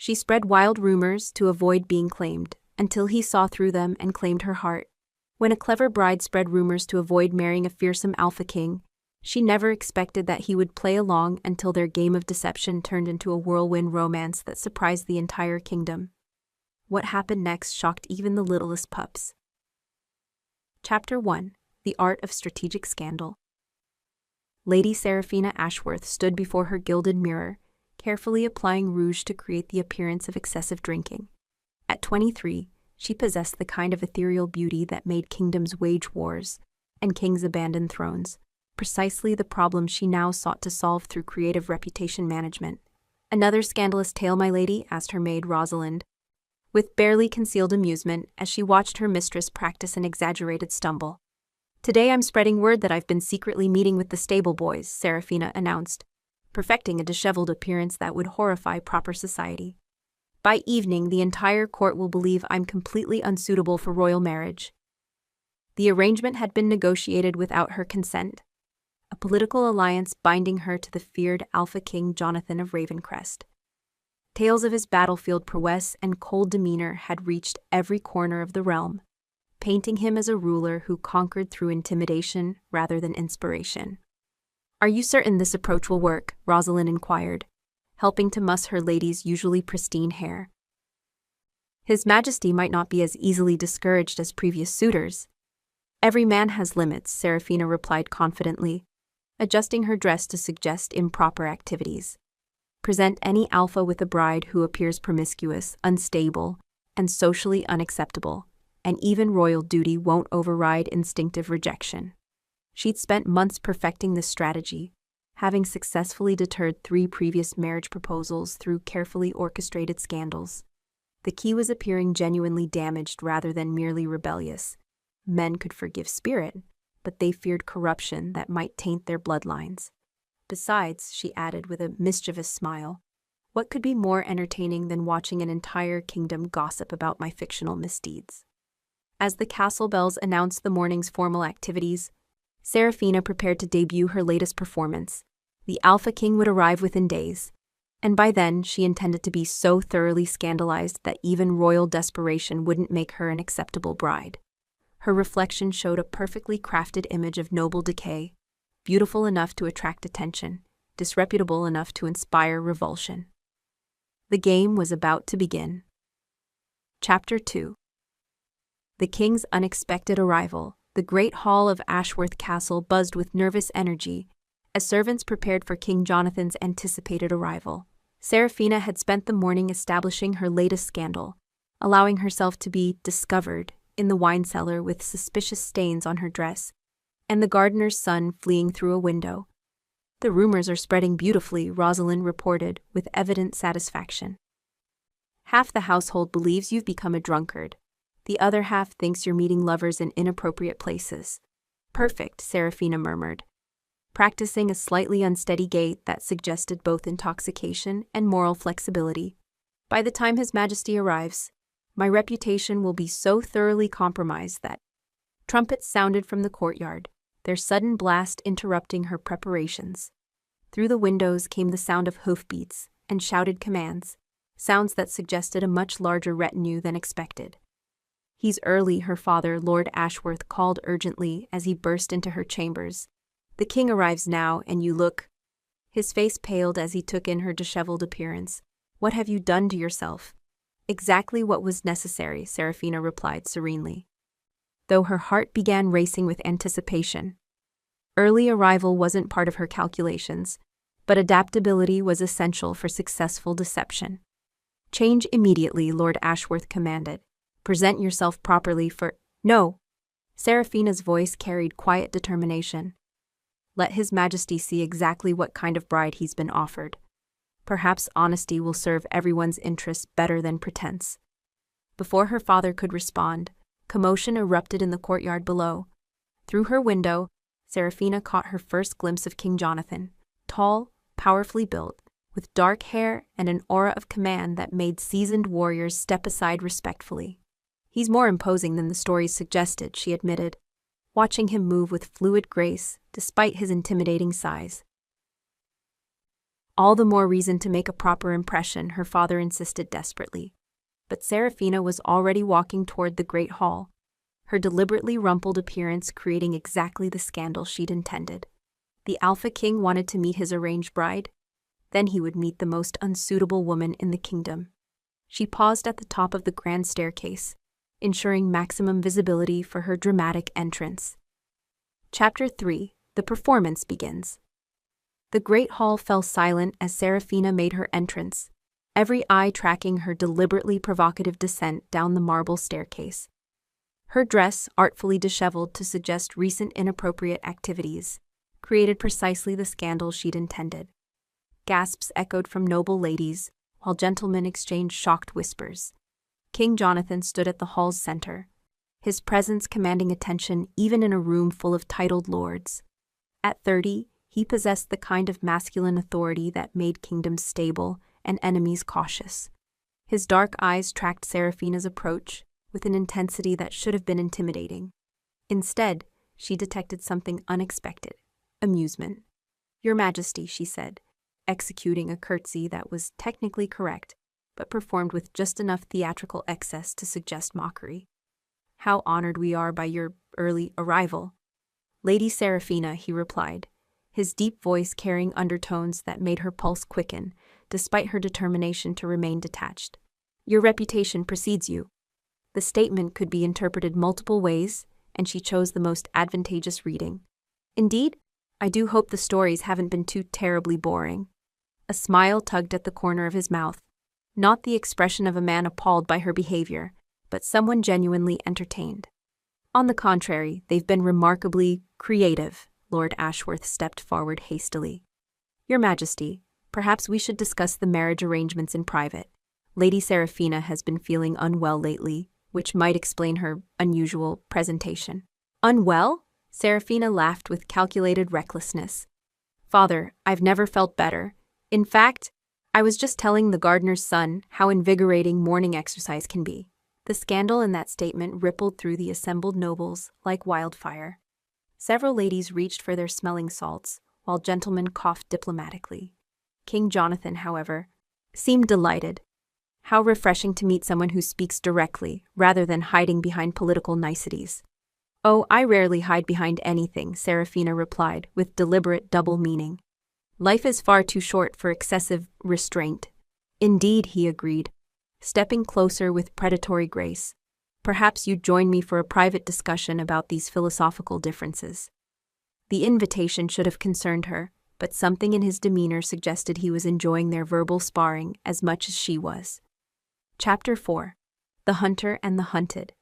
She spread wild rumors to avoid being claimed, until he saw through them and claimed her heart. When a clever bride spread rumors to avoid marrying a fearsome alpha king, she never expected that he would play along until their game of deception turned into a whirlwind romance that surprised the entire kingdom. What happened next shocked even the littlest pups. Chapter 1. The Art of Strategic Scandal. Lady Seraphina Ashworth stood before her gilded mirror, carefully applying rouge to create the appearance of excessive drinking. At 23, she possessed the kind of ethereal beauty that made kingdoms wage wars and kings abandon thrones, precisely the problem she now sought to solve through creative reputation management. "Another scandalous tale, my lady?" asked her maid Rosalind, with barely concealed amusement as she watched her mistress practice an exaggerated stumble. "Today I'm spreading word that I've been secretly meeting with the stable boys," Seraphina announced, perfecting a disheveled appearance that would horrify proper society. "By evening, the entire court will believe I'm completely unsuitable for royal marriage." The arrangement had been negotiated without her consent, a political alliance binding her to the feared Alpha King Jonathan of Ravencrest. Tales of his battlefield prowess and cold demeanor had reached every corner of the realm, painting him as a ruler who conquered through intimidation rather than inspiration. "Are you certain this approach will work?" Rosalind inquired, helping to muss her lady's usually pristine hair. "His Majesty might not be as easily discouraged as previous suitors." "Every man has limits," Seraphina replied confidently, adjusting her dress to suggest improper activities. "Present any alpha with a bride who appears promiscuous, unstable, and socially unacceptable, and even royal duty won't override instinctive rejection." She'd spent months perfecting this strategy, having successfully deterred 3 previous marriage proposals through carefully orchestrated scandals. The key was appearing genuinely damaged rather than merely rebellious. Men could forgive spirit, but they feared corruption that might taint their bloodlines. "Besides," she added with a mischievous smile, "what could be more entertaining than watching an entire kingdom gossip about my fictional misdeeds?" As the castle bells announced the morning's formal activities, Seraphina prepared to debut her latest performance. The Alpha King would arrive within days, and by then she intended to be so thoroughly scandalized that even royal desperation wouldn't make her an acceptable bride. Her reflection showed a perfectly crafted image of noble decay, beautiful enough to attract attention, disreputable enough to inspire revulsion. The game was about to begin. Chapter 2. The King's Unexpected Arrival. The great hall of Ashworth Castle buzzed with nervous energy as servants prepared for King Jonathan's anticipated arrival. Seraphina had spent the morning establishing her latest scandal, allowing herself to be discovered in the wine cellar with suspicious stains on her dress, and the gardener's son fleeing through a window. "The rumors are spreading beautifully," Rosalind reported with evident satisfaction. "Half the household believes you've become a drunkard. The other half thinks you're meeting lovers in inappropriate places." "Perfect," Seraphina murmured, practicing a slightly unsteady gait that suggested both intoxication and moral flexibility. "By the time His Majesty arrives, my reputation will be so thoroughly compromised that—" Trumpets sounded from the courtyard, their sudden blast interrupting her preparations. Through the windows came the sound of hoofbeats and shouted commands, sounds that suggested a much larger retinue than expected. "He's early," her father, Lord Ashworth, called urgently as he burst into her chambers. "The king arrives now, and you look—" His face paled as he took in her disheveled appearance. "What have you done to yourself?" "Exactly what was necessary," Seraphina replied serenely, though her heart began racing with anticipation. Early arrival wasn't part of her calculations, but adaptability was essential for successful deception. "Change immediately," Lord Ashworth commanded. "Present yourself properly for—" "No!" Seraphina's voice carried quiet determination. "Let His Majesty see exactly what kind of bride he's been offered. Perhaps honesty will serve everyone's interests better than pretense." Before her father could respond, commotion erupted in the courtyard below. Through her window, Seraphina caught her first glimpse of King Jonathan, tall, powerfully built, with dark hair and an aura of command that made seasoned warriors step aside respectfully. "He's more imposing than the stories suggested," she admitted, watching him move with fluid grace despite his intimidating size. All the more reason to make a proper impression, her father insisted desperately. But Seraphina was already walking toward the great hall, her deliberately rumpled appearance creating exactly the scandal she'd intended. The Alpha King wanted to meet his arranged bride? Then he would meet the most unsuitable woman in the kingdom. She paused at the top of the grand staircase, ensuring maximum visibility for her dramatic entrance. Chapter 3: The Performance Begins. The great hall fell silent as Seraphina made her entrance, every eye tracking her deliberately provocative descent down the marble staircase. Her dress, artfully disheveled to suggest recent inappropriate activities, created precisely the scandal she'd intended. Gasps echoed from noble ladies, while gentlemen exchanged shocked whispers. King Jonathan stood at the hall's center, his presence commanding attention even in a room full of titled lords. At 30, he possessed the kind of masculine authority that made kingdoms stable and enemies cautious. His dark eyes tracked Seraphina's approach with an intensity that should have been intimidating. Instead, she detected something unexpected: amusement. "Your Majesty," she said, executing a curtsy that was technically correct, but performed with just enough theatrical excess to suggest mockery. "How honored we are by your early arrival." "Lady Seraphina," he replied, his deep voice carrying undertones that made her pulse quicken, despite her determination to remain detached. "Your reputation precedes you." The statement could be interpreted multiple ways, and she chose the most advantageous reading. "Indeed, I do hope the stories haven't been too terribly boring." A smile tugged at the corner of his mouth, not the expression of a man appalled by her behavior, but someone genuinely entertained. "On the contrary, they've been remarkably creative." Lord Ashworth stepped forward hastily. "Your Majesty, perhaps we should discuss the marriage arrangements in private. Lady Seraphina has been feeling unwell lately, which might explain her unusual presentation." "Unwell?" Seraphina laughed with calculated recklessness. "Father, I've never felt better. In fact, I was just telling the gardener's son how invigorating morning exercise can be." The scandal in that statement rippled through the assembled nobles like wildfire. Several ladies reached for their smelling salts, while gentlemen coughed diplomatically. King Jonathan, however, seemed delighted. How refreshing to meet someone who speaks directly, rather than hiding behind political niceties. "Oh, I rarely hide behind anything," Seraphina replied, with deliberate double meaning. "Life is far too short for excessive restraint." "Indeed," he agreed, stepping closer with predatory grace. "Perhaps you'd join me for a private discussion about these philosophical differences." The invitation should have concerned her, but something in his demeanor suggested he was enjoying their verbal sparring as much as she was. Chapter 4: The Hunter and the Hunted.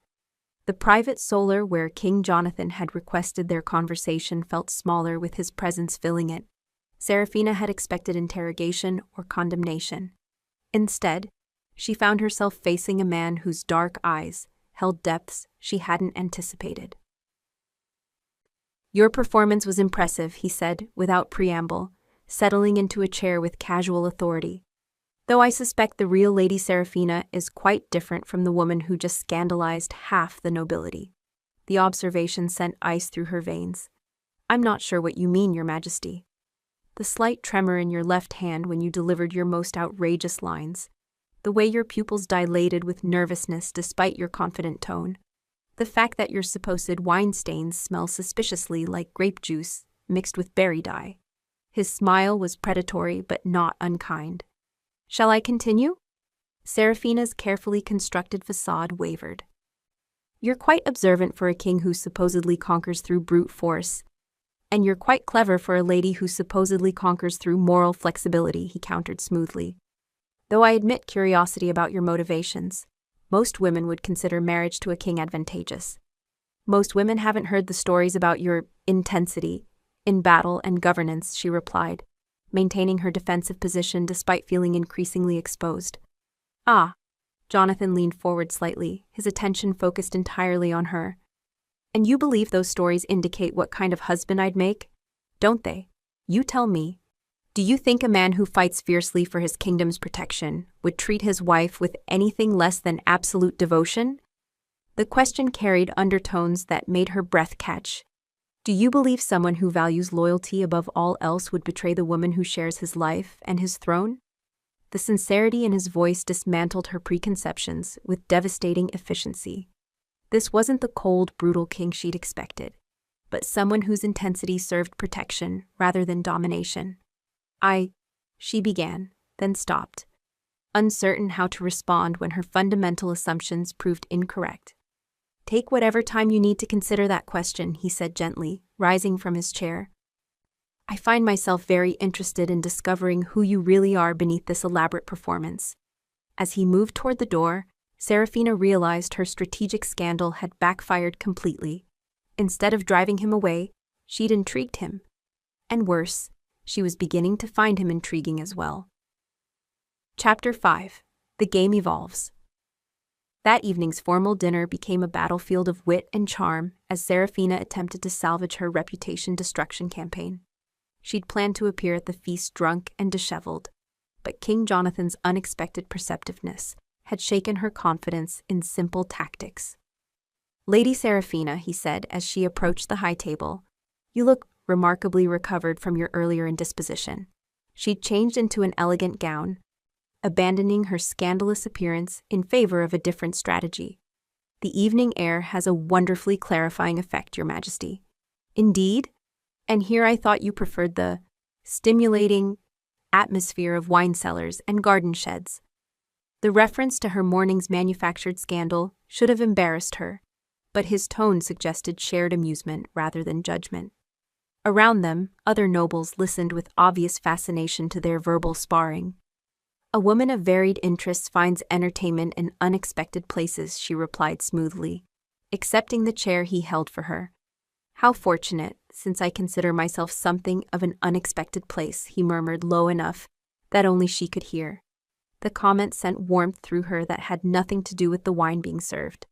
The private solar where King Jonathan had requested their conversation felt smaller with his presence filling it. Seraphina had expected interrogation or condemnation. Instead, she found herself facing a man whose dark eyes held depths she hadn't anticipated. "Your performance was impressive," he said, without preamble, settling into a chair with casual authority. "Though I suspect the real Lady Seraphina is quite different from the woman who just scandalized half the nobility." The observation sent ice through her veins. "I'm not sure what you mean, Your Majesty." "The slight tremor in your left hand when you delivered your most outrageous lines. The way your pupils dilated with nervousness despite your confident tone. The fact that your supposed wine stains smell suspiciously like grape juice mixed with berry dye." His smile was predatory but not unkind. "Shall I continue?" Seraphina's carefully constructed facade wavered. "You're quite observant for a king who supposedly conquers through brute force, and you're quite clever for a lady who supposedly conquers through moral flexibility," he countered smoothly. "Though I admit curiosity about your motivations. Most women would consider marriage to a king advantageous. Most women haven't heard the stories about your intensity in battle and governance," she replied, maintaining her defensive position despite feeling increasingly exposed. "Ah." Jonathan leaned forward slightly, his attention focused entirely on her. "And you believe those stories indicate what kind of husband I'd make? Don't they? You tell me. Do you think a man who fights fiercely for his kingdom's protection would treat his wife with anything less than absolute devotion?" The question carried undertones that made her breath catch. Do you believe someone who values loyalty above all else would betray the woman who shares his life and his throne? The sincerity in his voice dismantled her preconceptions with devastating efficiency. This wasn't the cold, brutal king she'd expected, but someone whose intensity served protection rather than domination. She began, then stopped, uncertain how to respond when her fundamental assumptions proved incorrect. Take whatever time you need to consider that question, he said gently, rising from his chair. I find myself very interested in discovering who you really are beneath this elaborate performance. As he moved toward the door, Seraphina realized her strategic scandal had backfired completely. Instead of driving him away, she'd intrigued him. And worse, she was beginning to find him intriguing as well. Chapter 5. The Game Evolves. That evening's formal dinner became a battlefield of wit and charm as Seraphina attempted to salvage her reputation destruction campaign. She'd planned to appear at the feast drunk and disheveled, but King Jonathan's unexpected perceptiveness had shaken her confidence in simple tactics. Lady Seraphina, he said as she approached the high table, you look remarkably recovered from your earlier indisposition. She'd changed into an elegant gown, abandoning her scandalous appearance in favor of a different strategy. The evening air has a wonderfully clarifying effect, Your Majesty. Indeed? And here I thought you preferred the stimulating atmosphere of wine cellars and garden sheds. The reference to her morning's manufactured scandal should have embarrassed her, but his tone suggested shared amusement rather than judgment. Around them, other nobles listened with obvious fascination to their verbal sparring. A woman of varied interests finds entertainment in unexpected places, she replied smoothly, accepting the chair he held for her. How fortunate, since I consider myself something of an unexpected place, he murmured low enough that only she could hear. The comment sent warmth through her that had nothing to do with the wine being served.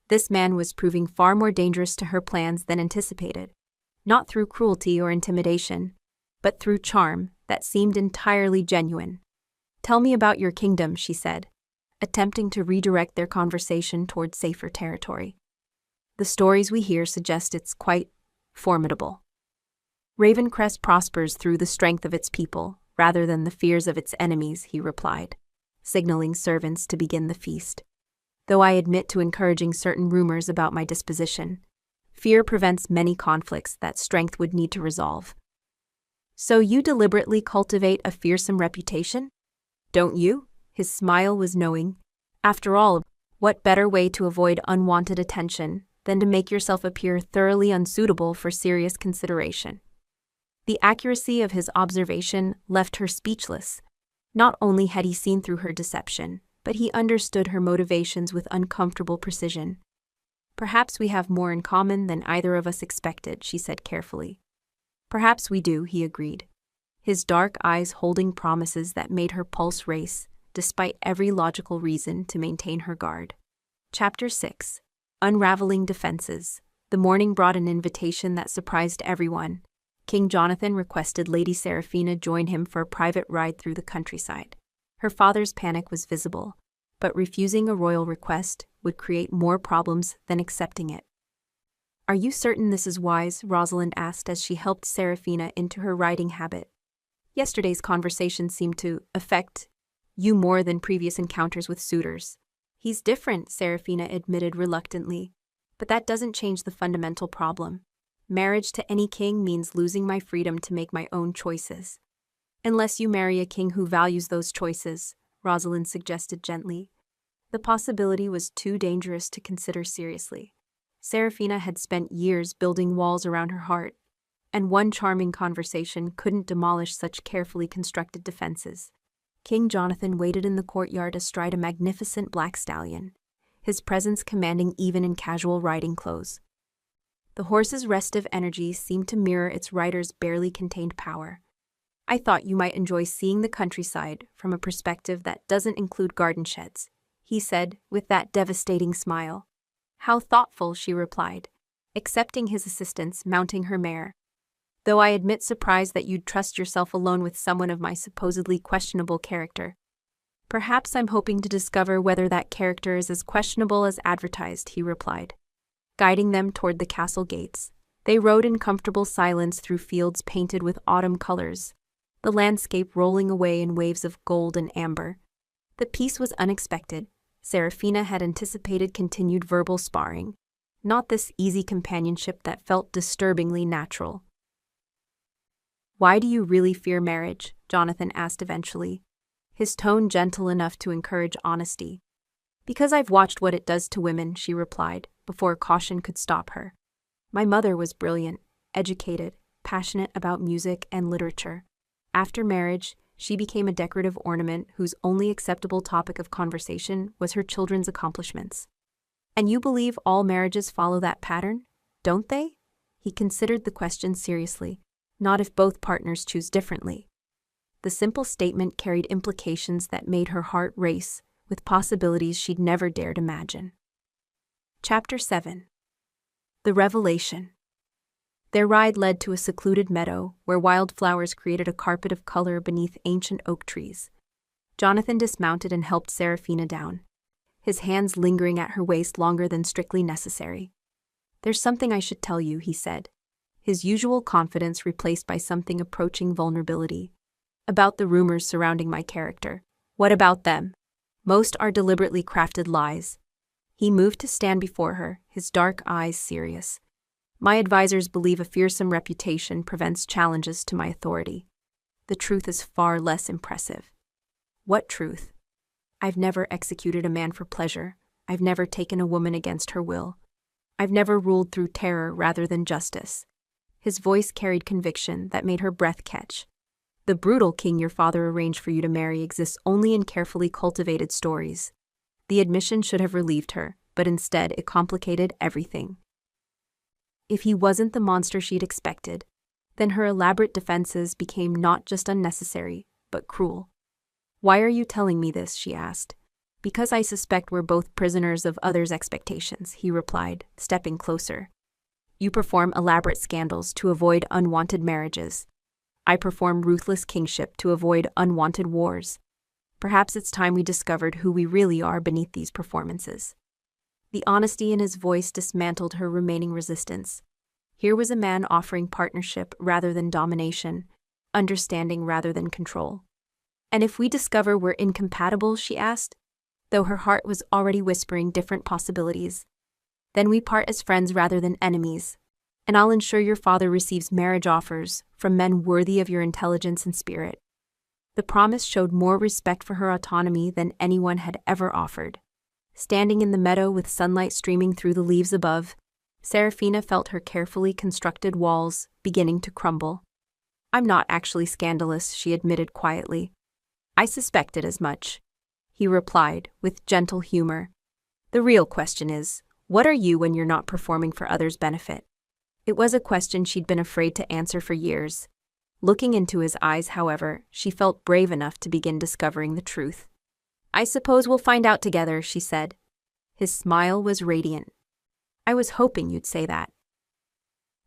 This man was proving far more dangerous to her plans than anticipated, not through cruelty or intimidation, but through charm that seemed entirely genuine. Tell me about your kingdom, she said, attempting to redirect their conversation toward safer territory. The stories we hear suggest it's quite formidable. Ravencrest prospers through the strength of its people, rather than the fears of its enemies, he replied, signaling servants to begin the feast. Though I admit to encouraging certain rumors about my disposition, fear prevents many conflicts that strength would need to resolve. So you deliberately cultivate a fearsome reputation? Don't you? His smile was knowing. After all, what better way to avoid unwanted attention than to make yourself appear thoroughly unsuitable for serious consideration? The accuracy of his observation left her speechless. Not only had he seen through her deception, but he understood her motivations with uncomfortable precision. Perhaps we have more in common than either of us expected, she said carefully. Perhaps we do, he agreed, his dark eyes holding promises that made her pulse race, despite every logical reason to maintain her guard. Chapter 6. Unraveling Defenses. The morning brought an invitation that surprised everyone. King Jonathan requested Lady Seraphina join him for a private ride through the countryside. Her father's panic was visible, but refusing a royal request would create more problems than accepting it. Are you certain this is wise? Rosalind asked as she helped Seraphina into her riding habit. Yesterday's conversation seemed to affect you more than previous encounters with suitors. He's different, Seraphina admitted reluctantly, but that doesn't change the fundamental problem. Marriage to any king means losing my freedom to make my own choices. Unless you marry a king who values those choices, Rosalind suggested gently. The possibility was too dangerous to consider seriously. Seraphina had spent years building walls around her heart, and one charming conversation couldn't demolish such carefully constructed defenses. King Jonathan waited in the courtyard astride a magnificent black stallion, his presence commanding even in casual riding clothes. The horse's restive energy seemed to mirror its rider's barely contained power. I thought you might enjoy seeing the countryside from a perspective that doesn't include garden sheds, he said with that devastating smile. How thoughtful, she replied, accepting his assistance, mounting her mare. Though I admit surprise that you'd trust yourself alone with someone of my supposedly questionable character. Perhaps I'm hoping to discover whether that character is as questionable as advertised, he replied, guiding them toward the castle gates. They rode in comfortable silence through fields painted with autumn colors, the landscape rolling away in waves of gold and amber. The peace was unexpected. Seraphina had anticipated continued verbal sparring, not this easy companionship that felt disturbingly natural. "Why do you really fear marriage?" Jonathan asked eventually, his tone gentle enough to encourage honesty. "Because I've watched what it does to women," she replied, before caution could stop her. "My mother was brilliant, educated, passionate about music and literature. After marriage, she became a decorative ornament whose only acceptable topic of conversation was her children's accomplishments. And you believe all marriages follow that pattern, don't they?" He considered the question seriously, not if both partners choose differently. The simple statement carried implications that made her heart race, with possibilities she'd never dared imagine. Chapter 7. The Revelation. Their ride led to a secluded meadow where wildflowers created a carpet of color beneath ancient oak trees. Jonathan dismounted and helped Seraphina down, his hands lingering at her waist longer than strictly necessary. "There's something I should tell you," he said, his usual confidence replaced by something approaching vulnerability. "About the rumors surrounding my character." "What about them?" "Most are deliberately crafted lies." He moved to stand before her, his dark eyes serious. "My advisors believe a fearsome reputation prevents challenges to my authority. The truth is far less impressive." "What truth?" "I've never executed a man for pleasure. I've never taken a woman against her will. I've never ruled through terror rather than justice." His voice carried conviction that made her breath catch. "The brutal king your father arranged for you to marry exists only in carefully cultivated stories." The admission should have relieved her, but instead it complicated everything. If he wasn't the monster she'd expected, then her elaborate defenses became not just unnecessary, but cruel. "Why are you telling me this?" she asked. "Because I suspect we're both prisoners of others' expectations," he replied, stepping closer. "You perform elaborate scandals to avoid unwanted marriages. I perform ruthless kingship to avoid unwanted wars. Perhaps it's time we discovered who we really are beneath these performances." The honesty in his voice dismantled her remaining resistance. Here was a man offering partnership rather than domination, understanding rather than control. "And if we discover we're incompatible," she asked, though her heart was already whispering different possibilities, "then we part as friends rather than enemies, and I'll ensure your father receives marriage offers from men worthy of your intelligence and spirit." The promise showed more respect for her autonomy than anyone had ever offered. Standing in the meadow with sunlight streaming through the leaves above, Seraphina felt her carefully constructed walls beginning to crumble. "I'm not actually scandalous," she admitted quietly. "I suspected as much," he replied with gentle humor. "The real question is, what are you when you're not performing for others' benefit?" It was a question she'd been afraid to answer for years. Looking into his eyes, however, she felt brave enough to begin discovering the truth. "I suppose we'll find out together," she said. His smile was radiant. "I was hoping you'd say that."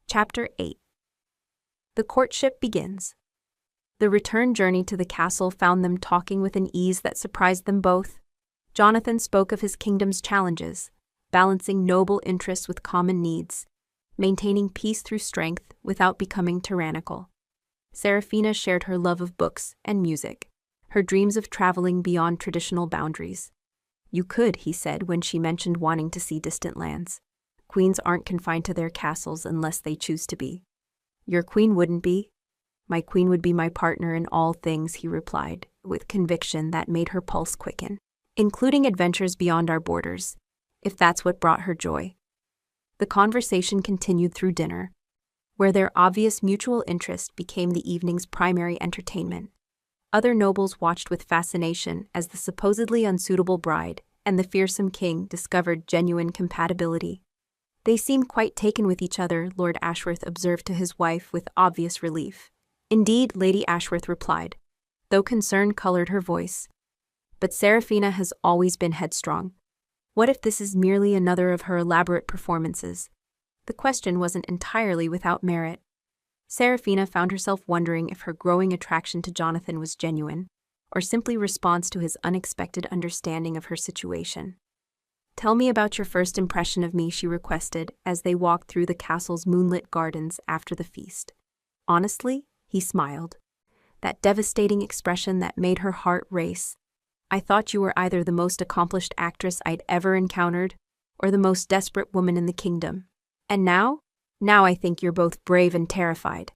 Chapter 8. The courtship begins. The return journey to the castle found them talking with an ease that surprised them both. Jonathan spoke of his kingdom's challenges, balancing noble interests with common needs, maintaining peace through strength without becoming tyrannical. Seraphina shared her love of books and music, her dreams of traveling beyond traditional boundaries. "You could," he said when she mentioned wanting to see distant lands. "Queens aren't confined to their castles unless they choose to be." "Your queen wouldn't be?" "My queen would be my partner in all things," he replied, with conviction that made her pulse quicken. "Including adventures beyond our borders, if that's what brought her joy." The conversation continued through dinner, where their obvious mutual interest became the evening's primary entertainment. Other nobles watched with fascination as the supposedly unsuitable bride and the fearsome king discovered genuine compatibility. "They seem quite taken with each other," Lord Ashworth observed to his wife with obvious relief. "Indeed," Lady Ashworth replied, though concern colored her voice. "But Seraphina has always been headstrong. What if this is merely another of her elaborate performances?" The question wasn't entirely without merit. Seraphina found herself wondering if her growing attraction to Jonathan was genuine, or simply response to his unexpected understanding of her situation. Tell me about your first impression of me, she requested as they walked through the castle's moonlit gardens after the feast. Honestly, he smiled. That devastating expression that made her heart race. I thought you were either the most accomplished actress I'd ever encountered, or the most desperate woman in the kingdom. And now? Now I think you're both brave and terrified.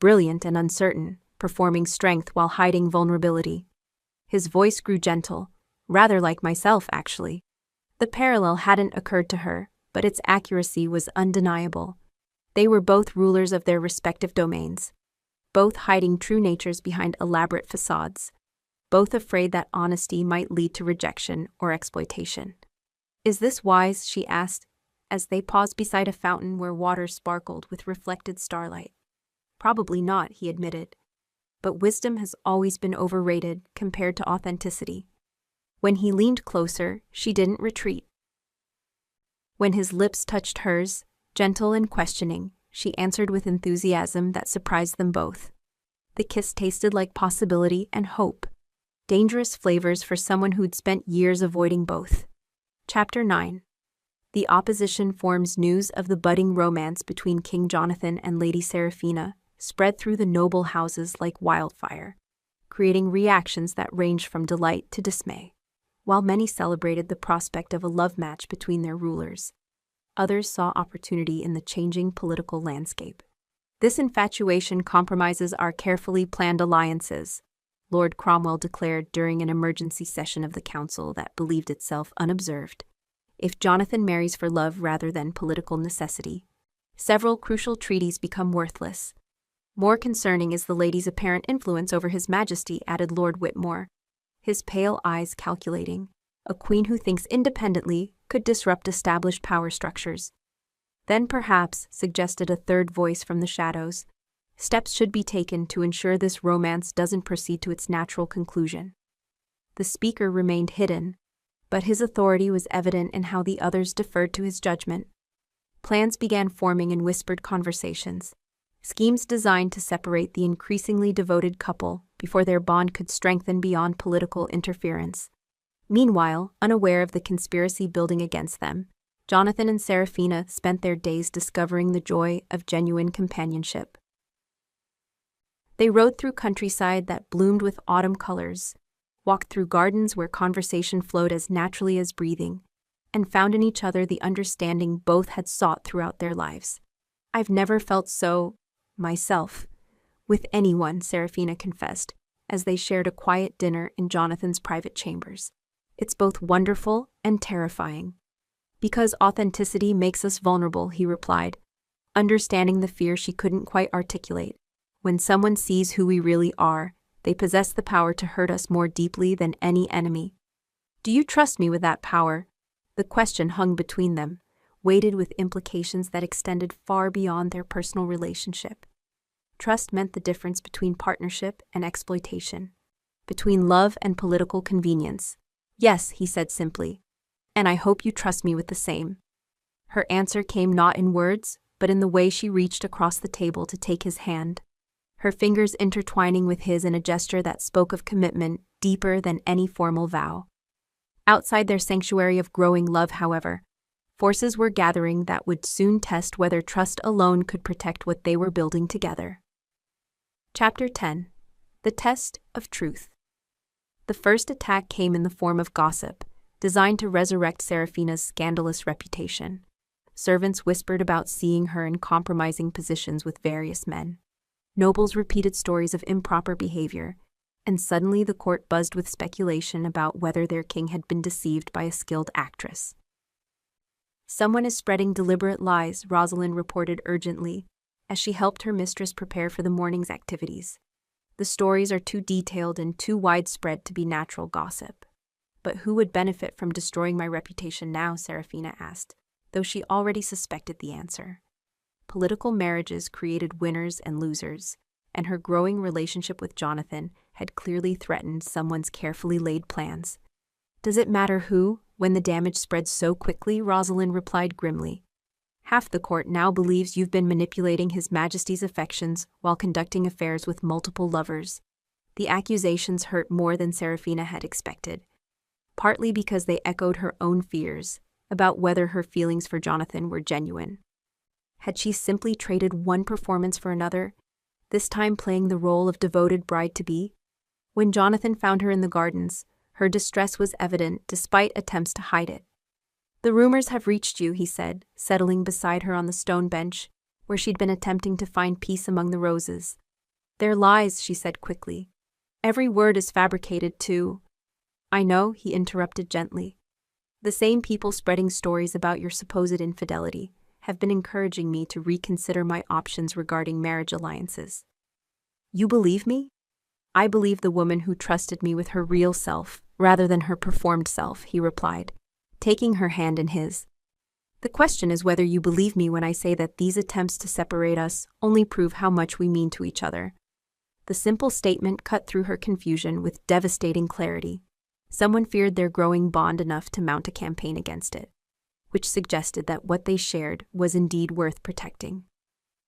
Brilliant and uncertain, performing strength while hiding vulnerability. His voice grew gentle, rather like myself, actually. The parallel hadn't occurred to her, but its accuracy was undeniable. They were both rulers of their respective domains, both hiding true natures behind elaborate facades, both afraid that honesty might lead to rejection or exploitation. Is this wise? She asked, as they paused beside a fountain where water sparkled with reflected starlight. Probably not, he admitted. But wisdom has always been overrated compared to authenticity. When he leaned closer, she didn't retreat. When his lips touched hers, gentle and questioning, she answered with enthusiasm that surprised them both. The kiss tasted like possibility and hope, dangerous flavors for someone who'd spent years avoiding both. Chapter 9. The opposition forms. News of the budding romance between King Jonathan and Lady Seraphina spread through the noble houses like wildfire, creating reactions that ranged from delight to dismay. While many celebrated the prospect of a love match between their rulers, others saw opportunity in the changing political landscape. This infatuation compromises our carefully planned alliances, Lord Cromwell declared during an emergency session of the council that believed itself unobserved. If Jonathan marries for love rather than political necessity, several crucial treaties become worthless. More concerning is the lady's apparent influence over His Majesty, added Lord Whitmore, his pale eyes calculating. A queen who thinks independently could disrupt established power structures. Then perhaps, suggested a third voice from the shadows, steps should be taken to ensure this romance doesn't proceed to its natural conclusion. The speaker remained hidden, but his authority was evident in how the others deferred to his judgment. Plans began forming in whispered conversations, schemes designed to separate the increasingly devoted couple before their bond could strengthen beyond political interference. Meanwhile, unaware of the conspiracy building against them, Jonathan and Seraphina spent their days discovering the joy of genuine companionship. They rode through countryside that bloomed with autumn colors, walked through gardens where conversation flowed as naturally as breathing, and found in each other the understanding both had sought throughout their lives. I've never felt so myself with anyone, Seraphina confessed, as they shared a quiet dinner in Jonathan's private chambers. It's both wonderful and terrifying. Because authenticity makes us vulnerable, he replied, understanding the fear she couldn't quite articulate. When someone sees who we really are, they possess the power to hurt us more deeply than any enemy. Do you trust me with that power? The question hung between them, weighted with implications that extended far beyond their personal relationship. Trust meant the difference between partnership and exploitation, between love and political convenience. Yes, he said simply, and I hope you trust me with the same. Her answer came not in words, but in the way she reached across the table to take his hand, her fingers intertwining with his in a gesture that spoke of commitment deeper than any formal vow. Outside their sanctuary of growing love, however, forces were gathering that would soon test whether trust alone could protect what they were building together. Chapter 10. The Test of Truth. The first attack came in the form of gossip, designed to resurrect Seraphina's scandalous reputation. Servants whispered about seeing her in compromising positions with various men. Nobles repeated stories of improper behavior, and suddenly the court buzzed with speculation about whether their king had been deceived by a skilled actress. Someone is spreading deliberate lies, Rosalind reported urgently, as she helped her mistress prepare for the morning's activities. The stories are too detailed and too widespread to be natural gossip. But who would benefit from destroying my reputation now? Seraphina asked, though she already suspected the answer. Political marriages created winners and losers, and her growing relationship with Jonathan had clearly threatened someone's carefully laid plans. Does it matter who, when the damage spreads so quickly? Rosalind replied grimly. Half the court now believes you've been manipulating His Majesty's affections while conducting affairs with multiple lovers. The accusations hurt more than Seraphina had expected, partly because they echoed her own fears, about whether her feelings for Jonathan were genuine. Had she simply traded one performance for another, this time playing the role of devoted bride-to-be? When Jonathan found her in the gardens, her distress was evident despite attempts to hide it. "The rumors have reached you," he said, settling beside her on the stone bench, where she'd been attempting to find peace among the roses. "They're lies," she said quickly. "Every word is fabricated too." "I know," he interrupted gently. "The same people spreading stories about your supposed infidelity have been encouraging me to reconsider my options regarding marriage alliances." "You believe me?" "I believe the woman who trusted me with her real self, rather than her performed self," he replied, taking her hand in his. "The question is whether you believe me when I say that these attempts to separate us only prove how much we mean to each other." The simple statement cut through her confusion with devastating clarity. Someone feared their growing bond enough to mount a campaign against it, which suggested that what they shared was indeed worth protecting.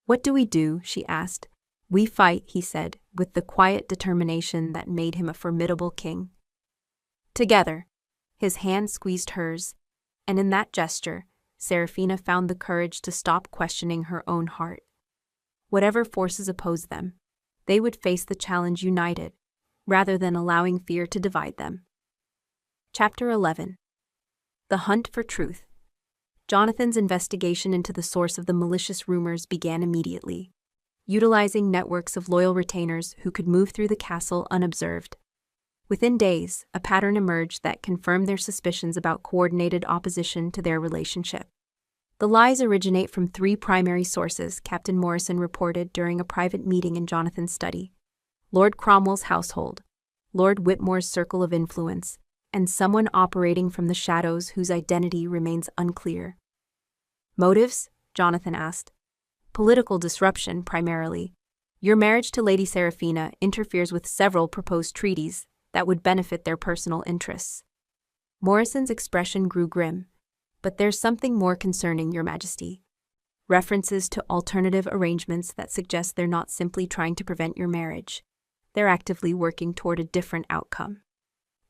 "What do we do?" she asked. "We fight," he said, with the quiet determination that made him a formidable king. "Together." His hand squeezed hers, and in that gesture, Seraphina found the courage to stop questioning her own heart. Whatever forces opposed them, they would face the challenge united, rather than allowing fear to divide them. Chapter 11. The Hunt for Truth. Jonathan's investigation into the source of the malicious rumors began immediately, utilizing networks of loyal retainers who could move through the castle unobserved. Within days, a pattern emerged that confirmed their suspicions about coordinated opposition to their relationship. The lies originate from three primary sources, Captain Morrison reported during a private meeting in Jonathan's study: Lord Cromwell's household, Lord Whitmore's circle of influence, and someone operating from the shadows whose identity remains unclear. "Motives?" Jonathan asked. "Political disruption, primarily. Your marriage to Lady Seraphina interferes with several proposed treaties that would benefit their personal interests." Morrison's expression grew grim. "But there's something more concerning, Your Majesty. References to alternative arrangements that suggest they're not simply trying to prevent your marriage. They're actively working toward a different outcome."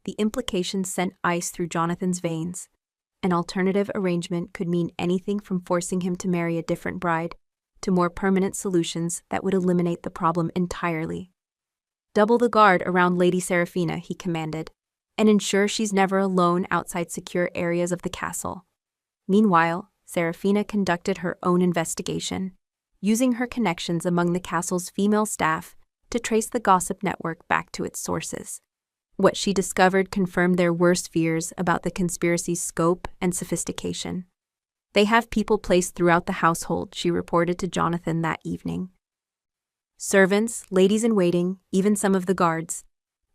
The implications sent ice through Jonathan's veins. An alternative arrangement could mean anything from forcing him to marry a different bride to more permanent solutions that would eliminate the problem entirely. "Double the guard around Lady Seraphina," he commanded, "and ensure she's never alone outside secure areas of the castle." Meanwhile, Seraphina conducted her own investigation, using her connections among the castle's female staff to trace the gossip network back to its sources. What she discovered confirmed their worst fears about the conspiracy's scope and sophistication. "They have people placed throughout the household," she reported to Jonathan that evening. "Servants, ladies-in-waiting, even some of the guards.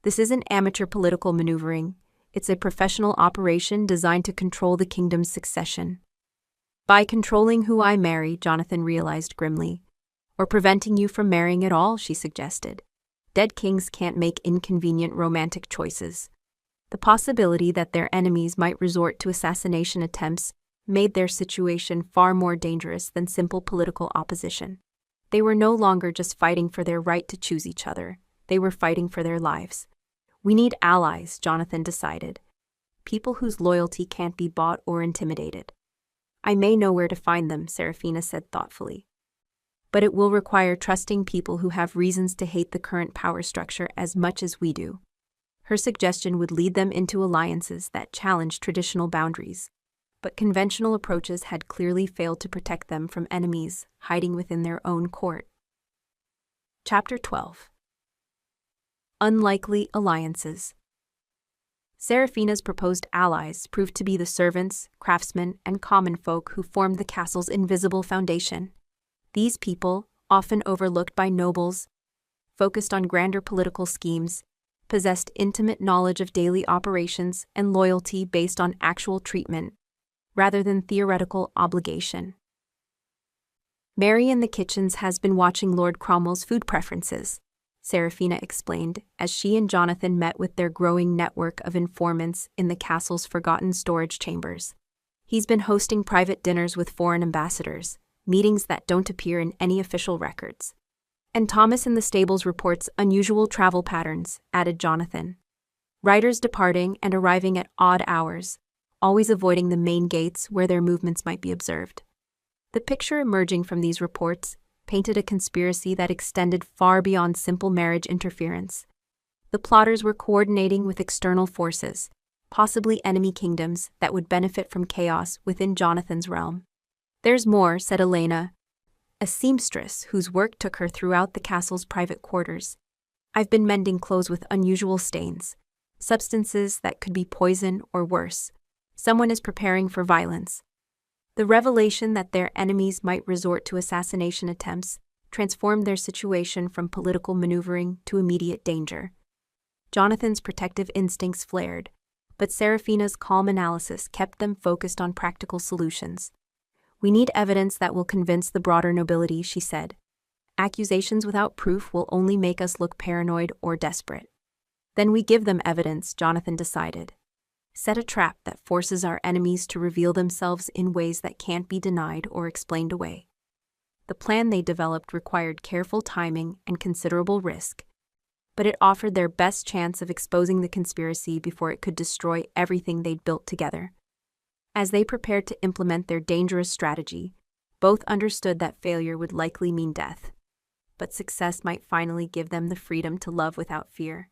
This isn't amateur political maneuvering. It's a professional operation designed to control the kingdom's succession." "By controlling who I marry," Jonathan realized grimly. "Or preventing you from marrying at all," she suggested. "Dead kings can't make inconvenient romantic choices." The possibility that their enemies might resort to assassination attempts made their situation far more dangerous than simple political opposition. They were no longer just fighting for their right to choose each other. They were fighting for their lives. "We need allies," Jonathan decided. "People whose loyalty can't be bought or intimidated." "I may know where to find them," Seraphina said thoughtfully. "But it will require trusting people who have reasons to hate the current power structure as much as we do." Her suggestion would lead them into alliances that challenge traditional boundaries, but conventional approaches had clearly failed to protect them from enemies hiding within their own court. Chapter 12. Unlikely Alliances. Seraphina's proposed allies proved to be the servants, craftsmen, and common folk who formed the castle's invisible foundation. These people, often overlooked by nobles, focused on grander political schemes, possessed intimate knowledge of daily operations and loyalty based on actual treatment, rather than theoretical obligation. "Mary in the kitchens has been watching Lord Cromwell's food preferences," Seraphina explained as she and Jonathan met with their growing network of informants in the castle's forgotten storage chambers. "He's been hosting private dinners with foreign ambassadors, meetings that don't appear in any official records. And Thomas in the stables reports unusual travel patterns," added Jonathan. "Riders departing and arriving at odd hours, always avoiding the main gates where their movements might be observed. The picture emerging from these reports painted a conspiracy that extended far beyond simple marriage interference. The plotters were coordinating with external forces, possibly enemy kingdoms that would benefit from chaos within Jonathan's realm. "There's more," said Elena, a seamstress whose work took her throughout the castle's private quarters. "I've been mending clothes with unusual stains, substances that could be poison or worse. Someone is preparing for violence." The revelation that their enemies might resort to assassination attempts transformed their situation from political maneuvering to immediate danger. Jonathan's protective instincts flared, but Seraphina's calm analysis kept them focused on practical solutions. "We need evidence that will convince the broader nobility," she said. "Accusations without proof will only make us look paranoid or desperate." "Then we give them evidence," Jonathan decided. "Set a trap that forces our enemies to reveal themselves in ways that can't be denied or explained away." The plan they developed required careful timing and considerable risk, but it offered their best chance of exposing the conspiracy before it could destroy everything they'd built together. As they prepared to implement their dangerous strategy, both understood that failure would likely mean death, but success might finally give them the freedom to love without fear.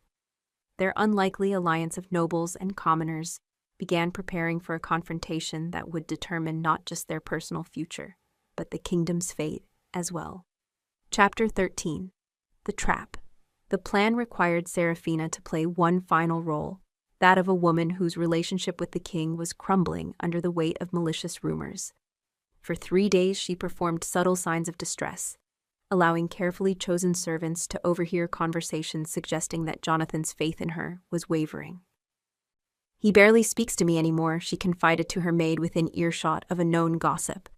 Their unlikely alliance of nobles and commoners began preparing for a confrontation that would determine not just their personal future, but the kingdom's fate as well. Chapter 13. The Trap. The plan required Seraphina to play one final role, that of a woman whose relationship with the king was crumbling under the weight of malicious rumors. For 3 days she performed subtle signs of distress, allowing carefully chosen servants to overhear conversations suggesting that Jonathan's faith in her was wavering. "He barely speaks to me anymore," she confided to her maid within earshot of a known gossip.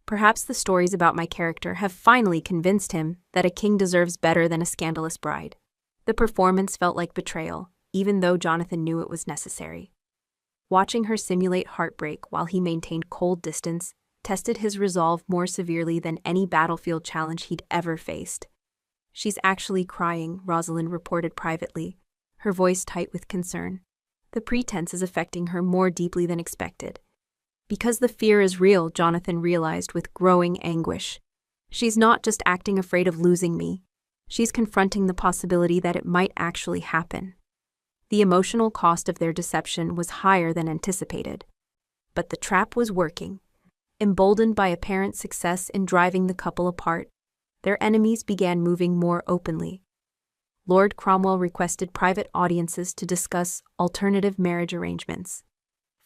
"Perhaps the stories about my character have finally convinced him that a king deserves better than a scandalous bride." The performance felt like betrayal, even though Jonathan knew it was necessary. Watching her simulate heartbreak while he maintained cold distance tested his resolve more severely than any battlefield challenge he'd ever faced. "She's actually crying," Rosalind reported privately, her voice tight with concern. "The pretense is affecting her more deeply than expected." Because the fear is real, Jonathan realized with growing anguish. "She's not just acting afraid of losing me. She's confronting the possibility that it might actually happen." The emotional cost of their deception was higher than anticipated. But the trap was working. Emboldened by apparent success in driving the couple apart, their enemies began moving more openly. Lord Cromwell requested private audiences to discuss alternative marriage arrangements.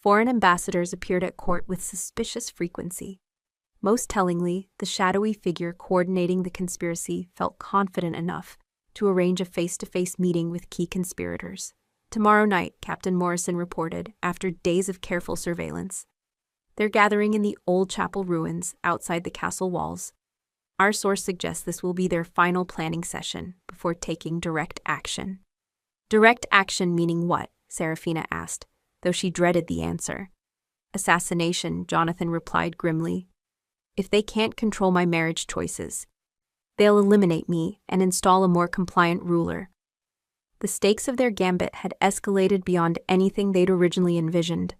Foreign ambassadors appeared at court with suspicious frequency. Most tellingly, the shadowy figure coordinating the conspiracy felt confident enough to arrange a face-to-face meeting with key conspirators. "Tomorrow night," Captain Morrison reported, after days of careful surveillance. "They're gathering in the old chapel ruins outside the castle walls. Our source suggests this will be their final planning session before taking direct action." "Direct action meaning what?" Seraphina asked, though she dreaded the answer. "Assassination," Jonathan replied grimly. "If they can't control my marriage choices, they'll eliminate me and install a more compliant ruler." The stakes of their gambit had escalated beyond anything they'd originally envisioned.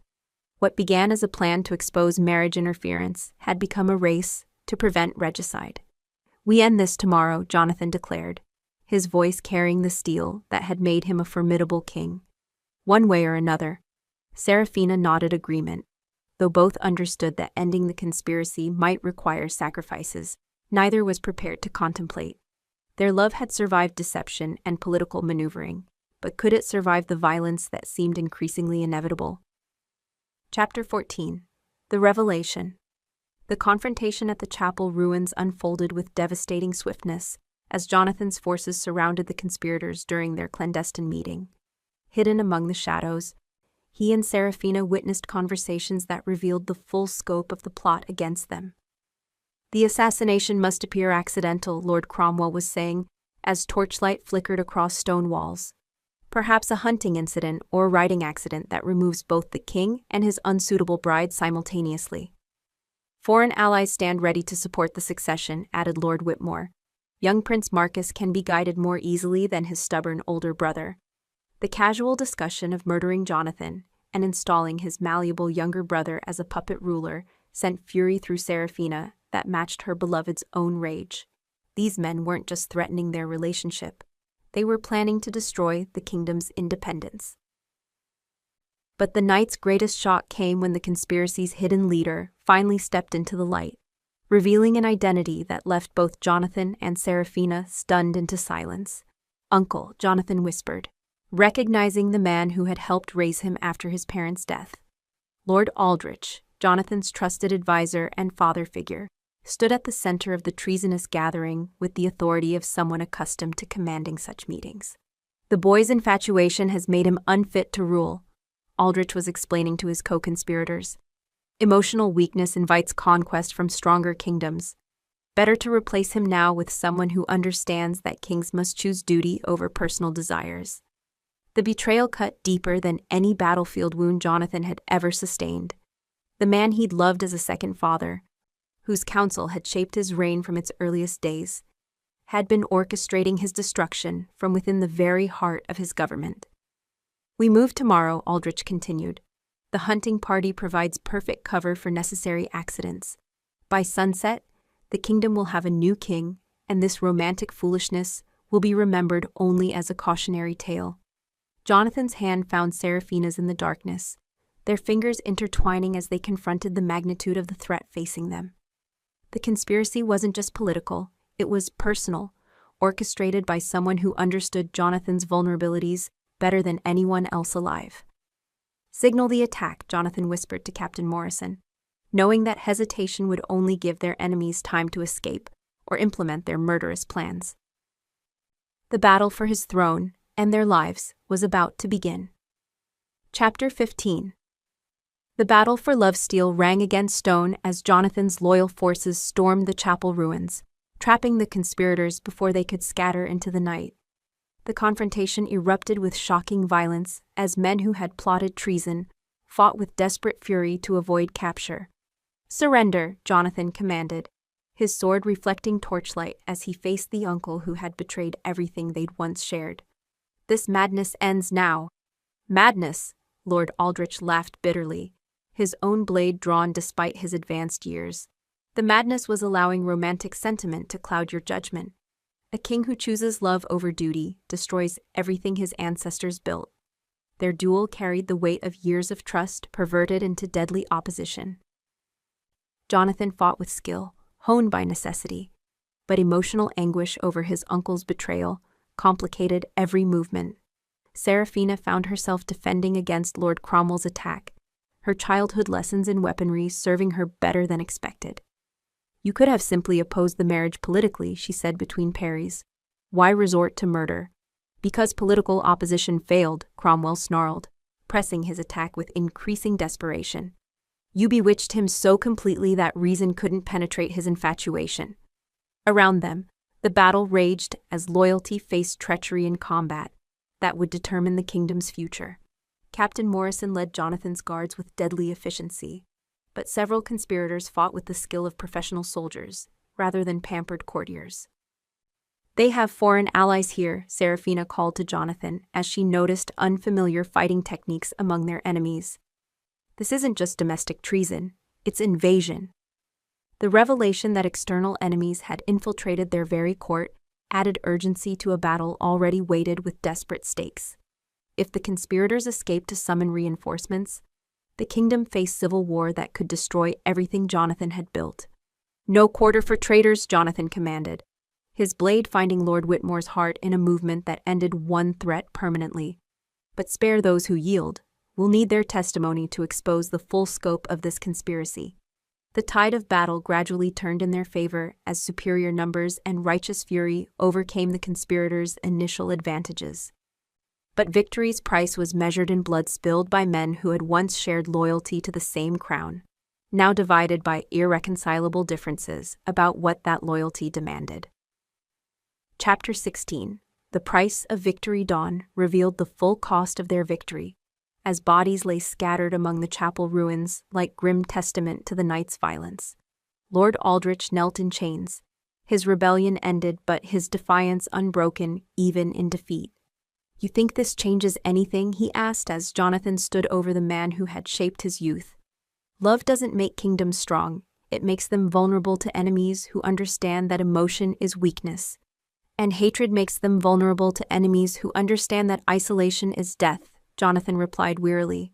What began as a plan to expose marriage interference had become a race to prevent regicide. "We end this tomorrow," Jonathan declared, his voice carrying the steel that had made him a formidable king. "One way or another." Seraphina nodded agreement. Though both understood that ending the conspiracy might require sacrifices, neither was prepared to contemplate. Their love had survived deception and political maneuvering, but could it survive the violence that seemed increasingly inevitable? Chapter 14. The Revelation. The confrontation at the chapel ruins unfolded with devastating swiftness as Jonathan's forces surrounded the conspirators during their clandestine meeting. Hidden among the shadows, he and Seraphina witnessed conversations that revealed the full scope of the plot against them. "The assassination must appear accidental," Lord Cromwell was saying, as torchlight flickered across stone walls. "Perhaps a hunting incident or riding accident that removes both the king and his unsuitable bride simultaneously." "Foreign allies stand ready to support the succession," added Lord Whitmore. "Young Prince Marcus can be guided more easily than his stubborn older brother." The casual discussion of murdering Jonathan and installing his malleable younger brother as a puppet ruler sent fury through Seraphina that matched her beloved's own rage. These men weren't just threatening their relationship, they were planning to destroy the kingdom's independence. But the night's greatest shock came when the conspiracy's hidden leader finally stepped into the light, revealing an identity that left both Jonathan and Seraphina stunned into silence. "Uncle," Jonathan whispered, recognizing the man who had helped raise him after his parents' death. Lord Aldrich, Jonathan's trusted advisor and father figure, stood at the center of the treasonous gathering with the authority of someone accustomed to commanding such meetings. "The boy's infatuation has made him unfit to rule," Aldrich was explaining to his co-conspirators. "Emotional weakness invites conquest from stronger kingdoms. Better to replace him now with someone who understands that kings must choose duty over personal desires." The betrayal cut deeper than any battlefield wound Jonathan had ever sustained. The man he'd loved as a second father, whose counsel had shaped his reign from its earliest days, had been orchestrating his destruction from within the very heart of his government. "We move tomorrow," Aldrich continued. "The hunting party provides perfect cover for necessary accidents. By sunset, the kingdom will have a new king, and this romantic foolishness will be remembered only as a cautionary tale." Jonathan's hand found Seraphina's in the darkness, their fingers intertwining as they confronted the magnitude of the threat facing them. The conspiracy wasn't just political, it was personal, orchestrated by someone who understood Jonathan's vulnerabilities better than anyone else alive. "Signal the attack," Jonathan whispered to Captain Morrison, knowing that hesitation would only give their enemies time to escape or implement their murderous plans. The battle for his throne and their lives was about to begin. Chapter 15. The battle for love steel rang against stone as Jonathan's loyal forces stormed the chapel ruins, trapping the conspirators before they could scatter into the night. The confrontation erupted with shocking violence as men who had plotted treason fought with desperate fury to avoid capture. "Surrender," Jonathan commanded, his sword reflecting torchlight as he faced the uncle who had betrayed everything they'd once shared. "This madness ends now." "Madness," Lord Aldrich laughed bitterly, his own blade drawn despite his advanced years. "The madness was allowing romantic sentiment to cloud your judgment. A king who chooses love over duty destroys everything his ancestors built." Their duel carried the weight of years of trust perverted into deadly opposition. Jonathan fought with skill, honed by necessity, but emotional anguish over his uncle's betrayal complicated every movement. Seraphina found herself defending against Lord Cromwell's attack, her childhood lessons in weaponry serving her better than expected. "You could have simply opposed the marriage politically," she said between parries. "Why resort to murder?" "Because political opposition failed," Cromwell snarled, pressing his attack with increasing desperation. "You bewitched him so completely that reason couldn't penetrate his infatuation." Around them, the battle raged as loyalty faced treachery in combat that would determine the kingdom's future. Captain Morrison led Jonathan's guards with deadly efficiency, but several conspirators fought with the skill of professional soldiers, rather than pampered courtiers. "They have foreign allies here," Seraphina called to Jonathan as she noticed unfamiliar fighting techniques among their enemies. "This isn't just domestic treason, it's invasion." The revelation that external enemies had infiltrated their very court added urgency to a battle already weighted with desperate stakes. If the conspirators escaped to summon reinforcements, the kingdom faced civil war that could destroy everything Jonathan had built. "No quarter for traitors," Jonathan commanded, his blade finding Lord Whitmore's heart in a movement that ended one threat permanently. "But spare those who yield. We'll need their testimony to expose the full scope of this conspiracy." The tide of battle gradually turned in their favor as superior numbers and righteous fury overcame the conspirators' initial advantages. But victory's price was measured in blood spilled by men who had once shared loyalty to the same crown, now divided by irreconcilable differences about what that loyalty demanded. Chapter 16. The price of victory dawn revealed the full cost of their victory, as bodies lay scattered among the chapel ruins like grim testament to the night's violence. Lord Aldrich knelt in chains, his rebellion ended but his defiance unbroken even in defeat. You think this changes anything? He asked as Jonathan stood over the man who had shaped his youth. Love doesn't make kingdoms strong. It makes them vulnerable to enemies who understand that emotion is weakness. And hatred makes them vulnerable to enemies who understand that isolation is death, Jonathan replied wearily.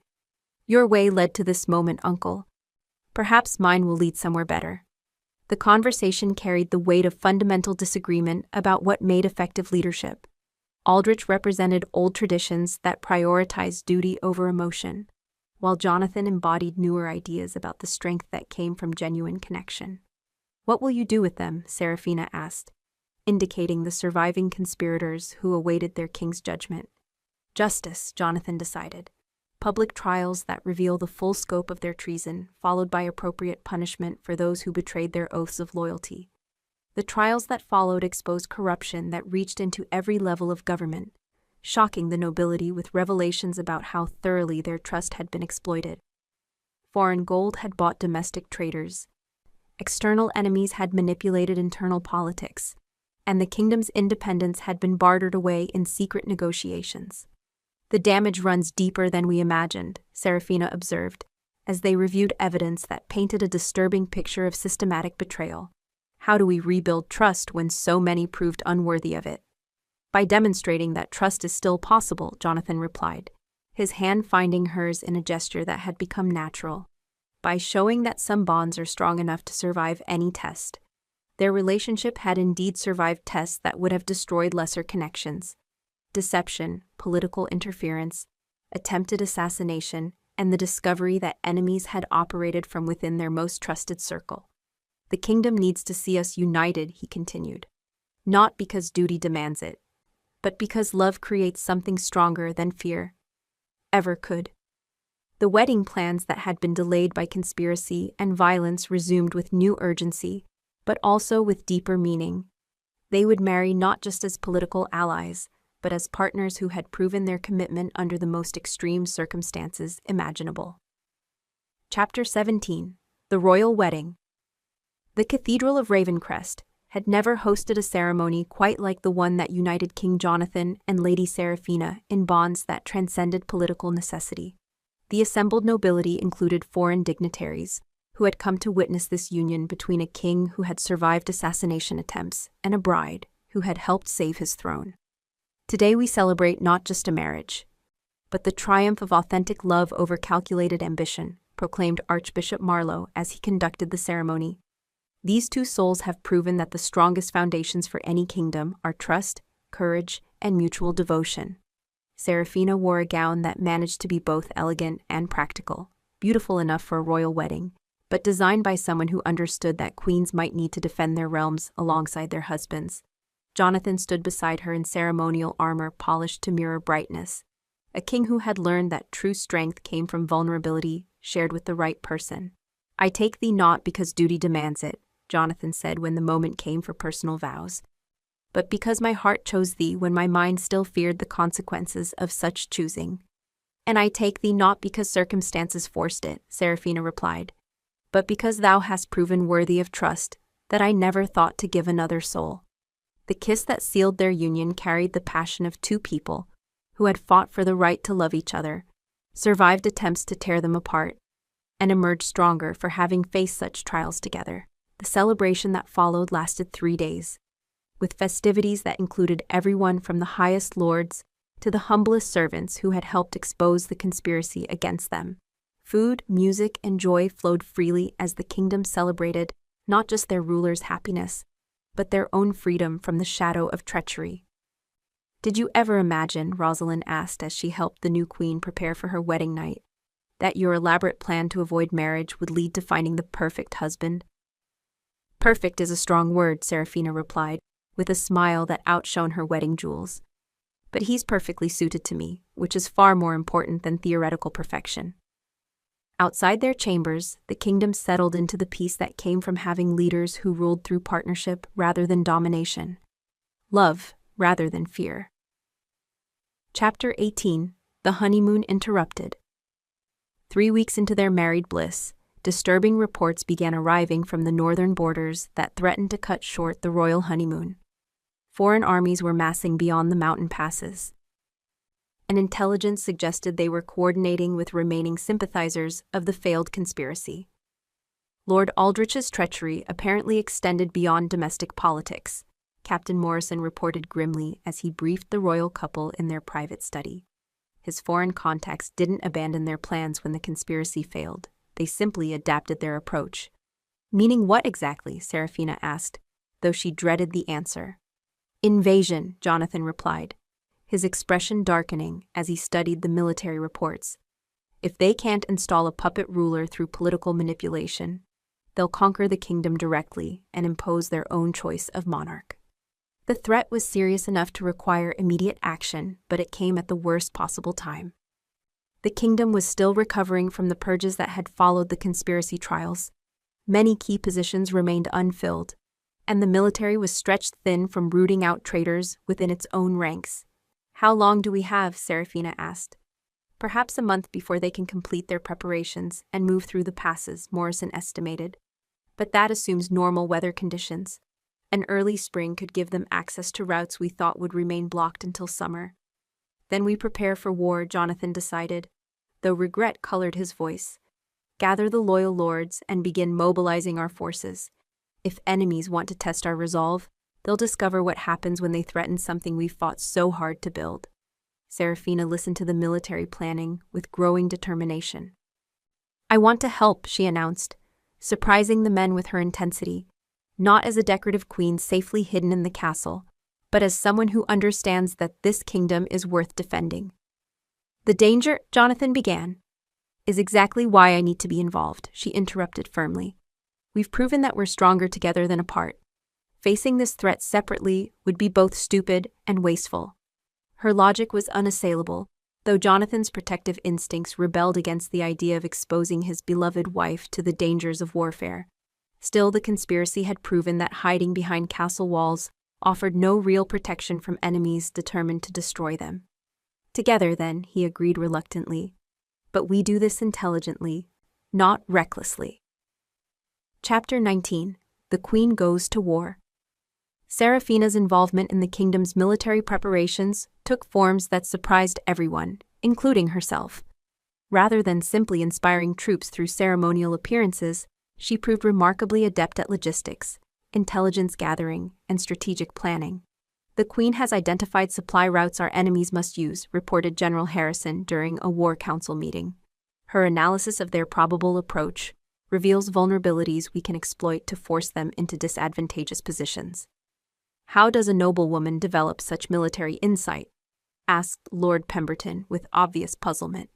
Your way led to this moment, uncle. Perhaps mine will lead somewhere better. The conversation carried the weight of fundamental disagreement about what made effective leadership. Aldrich represented old traditions that prioritized duty over emotion, while Jonathan embodied newer ideas about the strength that came from genuine connection. What will you do with them? Seraphina asked, indicating the surviving conspirators who awaited their king's judgment. Justice, Jonathan decided. Public trials that reveal the full scope of their treason, followed by appropriate punishment for those who betrayed their oaths of loyalty. The trials that followed exposed corruption that reached into every level of government, shocking the nobility with revelations about how thoroughly their trust had been exploited. Foreign gold had bought domestic traitors. External enemies had manipulated internal politics, and the kingdom's independence had been bartered away in secret negotiations. The damage runs deeper than we imagined, Seraphina observed, as they reviewed evidence that painted a disturbing picture of systematic betrayal. How do we rebuild trust when so many proved unworthy of it? By demonstrating that trust is still possible, Jonathan replied, his hand finding hers in a gesture that had become natural. By showing that some bonds are strong enough to survive any test. Their relationship had indeed survived tests that would have destroyed lesser connections. Deception, political interference, attempted assassination, and the discovery that enemies had operated from within their most trusted circle. The kingdom needs to see us united, he continued. Not because duty demands it, but because love creates something stronger than fear ever could. The wedding plans that had been delayed by conspiracy and violence resumed with new urgency, but also with deeper meaning. They would marry not just as political allies, but as partners who had proven their commitment under the most extreme circumstances imaginable. Chapter 17. The Royal Wedding. The Cathedral of Ravencrest had never hosted a ceremony quite like the one that united King Jonathan and Lady Seraphina in bonds that transcended political necessity. The assembled nobility included foreign dignitaries, who had come to witness this union between a king who had survived assassination attempts and a bride who had helped save his throne. Today we celebrate not just a marriage, but the triumph of authentic love over calculated ambition, proclaimed Archbishop Marlowe as he conducted the ceremony. These two souls have proven that the strongest foundations for any kingdom are trust, courage, and mutual devotion. Seraphina wore a gown that managed to be both elegant and practical, beautiful enough for a royal wedding, but designed by someone who understood that queens might need to defend their realms alongside their husbands. Jonathan stood beside her in ceremonial armor polished to mirror brightness, a king who had learned that true strength came from vulnerability shared with the right person. I take thee not because duty demands it, Jonathan said when the moment came for personal vows, but because my heart chose thee when my mind still feared the consequences of such choosing. And I take thee not because circumstances forced it, Seraphina replied, but because thou hast proven worthy of trust that I never thought to give another soul. The kiss that sealed their union carried the passion of two people who had fought for the right to love each other, survived attempts to tear them apart, and emerged stronger for having faced such trials together. The celebration that followed lasted 3 days, with festivities that included everyone from the highest lords to the humblest servants who had helped expose the conspiracy against them. Food, music, and joy flowed freely as the kingdom celebrated not just their ruler's happiness, but their own freedom from the shadow of treachery. Did you ever imagine, Rosalind asked as she helped the new queen prepare for her wedding night, that your elaborate plan to avoid marriage would lead to finding the perfect husband? Perfect is a strong word, Seraphina replied, with a smile that outshone her wedding jewels. But he's perfectly suited to me, which is far more important than theoretical perfection. Outside their chambers, the kingdom settled into the peace that came from having leaders who ruled through partnership rather than domination, love rather than fear. Chapter 18. The Honeymoon Interrupted. 3 weeks into their married bliss, disturbing reports began arriving from the northern borders that threatened to cut short the royal honeymoon. Foreign armies were massing beyond the mountain passes. and intelligence suggested they were coordinating with remaining sympathizers of the failed conspiracy. Lord Aldrich's treachery apparently extended beyond domestic politics, Captain Morrison reported grimly as he briefed the royal couple in their private study. His foreign contacts didn't abandon their plans when the conspiracy failed. They simply adapted their approach. Meaning what exactly? Seraphina asked, though she dreaded the answer. Invasion, Jonathan replied, his expression darkening as he studied the military reports. If they can't install a puppet ruler through political manipulation, they'll conquer the kingdom directly and impose their own choice of monarch. The threat was serious enough to require immediate action, but it came at the worst possible time. The kingdom was still recovering from the purges that had followed the conspiracy trials. Many key positions remained unfilled, and the military was stretched thin from rooting out traitors within its own ranks. How long do we have? Seraphina asked. Perhaps a month before they can complete their preparations and move through the passes, Morrison estimated. But that assumes normal weather conditions. An early spring could give them access to routes we thought would remain blocked until summer. Then we prepare for war, Jonathan decided, though regret colored his voice. Gather the loyal lords and begin mobilizing our forces. If enemies want to test our resolve, they'll discover what happens when they threaten something we've fought so hard to build. Seraphina listened to the military planning with growing determination. I want to help, she announced, surprising the men with her intensity, not as a decorative queen safely hidden in the castle, but as someone who understands that this kingdom is worth defending. The danger, Jonathan began, is exactly why I need to be involved, she interrupted firmly. We've proven that we're stronger together than apart. Facing this threat separately would be both stupid and wasteful. Her logic was unassailable, though Jonathan's protective instincts rebelled against the idea of exposing his beloved wife to the dangers of warfare. Still, the conspiracy had proven that hiding behind castle walls offered no real protection from enemies determined to destroy them. Together, then, he agreed reluctantly. But we do this intelligently, not recklessly. Chapter 19. The Queen Goes to War. Seraphina's involvement in the kingdom's military preparations took forms that surprised everyone, including herself. Rather than simply inspiring troops through ceremonial appearances, she proved remarkably adept at logistics, intelligence gathering, and strategic planning. The Queen has identified supply routes our enemies must use, reported General Harrison during a war council meeting. Her analysis of their probable approach reveals vulnerabilities we can exploit to force them into disadvantageous positions. How does a noblewoman develop such military insight? Asked Lord Pemberton with obvious puzzlement.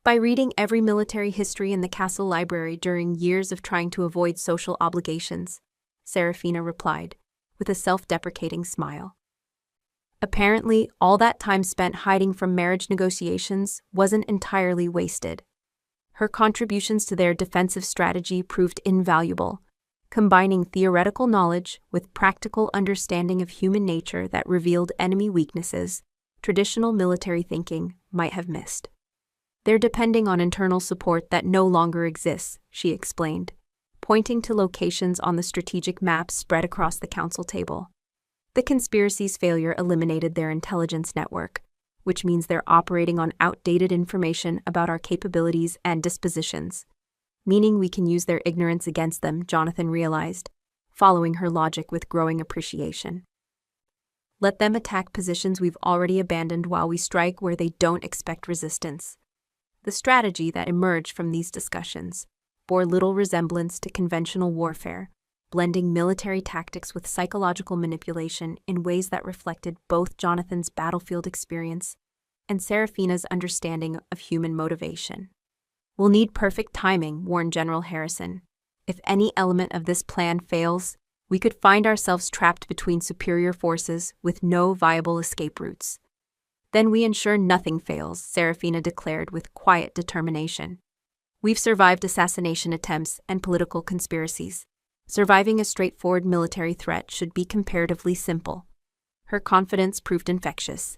By reading every military history in the castle library during years of trying to avoid social obligations, Seraphina replied, with a self-deprecating smile. Apparently, all that time spent hiding from marriage negotiations wasn't entirely wasted. Her contributions to their defensive strategy proved invaluable, combining theoretical knowledge with practical understanding of human nature that revealed enemy weaknesses traditional military thinking might have missed. They're depending on internal support that no longer exists, she explained, pointing to locations on the strategic maps spread across the council table. The conspiracy's failure eliminated their intelligence network, which means they're operating on outdated information about our capabilities and dispositions. Meaning we can use their ignorance against them, Jonathan realized, following her logic with growing appreciation. Let them attack positions we've already abandoned while we strike where they don't expect resistance. The strategy that emerged from these discussions bore little resemblance to conventional warfare, blending military tactics with psychological manipulation in ways that reflected both Jonathan's battlefield experience and Seraphina's understanding of human motivation. We'll need perfect timing, warned General Harrison. If any element of this plan fails, we could find ourselves trapped between superior forces with no viable escape routes. Then we ensure nothing fails, Seraphina declared with quiet determination. We've survived assassination attempts and political conspiracies. Surviving a straightforward military threat should be comparatively simple. Her confidence proved infectious,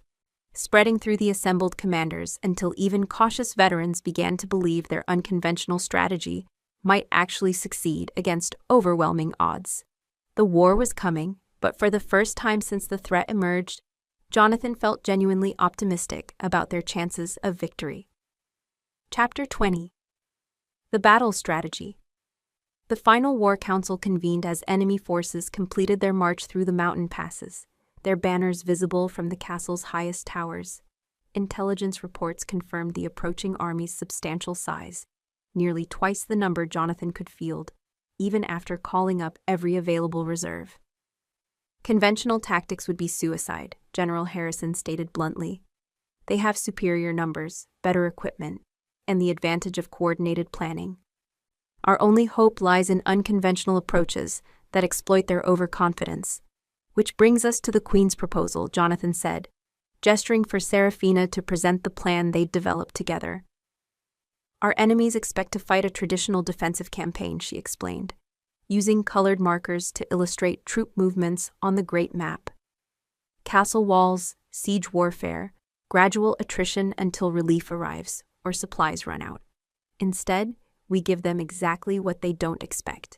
spreading through the assembled commanders until even cautious veterans began to believe their unconventional strategy might actually succeed against overwhelming odds. The war was coming, but for the first time since the threat emerged, Jonathan felt genuinely optimistic about their chances of victory. Chapter 20. The Battle Strategy. The final war council convened as enemy forces completed their march through the mountain passes, their banners visible from the castle's highest towers. Intelligence reports confirmed the approaching army's substantial size, nearly twice the number Jonathan could field, even after calling up every available reserve. Conventional tactics would be suicide, General Harrison stated bluntly. They have superior numbers, better equipment, and the advantage of coordinated planning. Our only hope lies in unconventional approaches that exploit their overconfidence. Which brings us to the Queen's proposal, Jonathan said, gesturing for Seraphina to present the plan they'd developed together. Our enemies expect to fight a traditional defensive campaign, she explained, using colored markers to illustrate troop movements on the Great Map. Castle walls, siege warfare, gradual attrition until relief arrives or supplies run out. Instead, we give them exactly what they don't expect: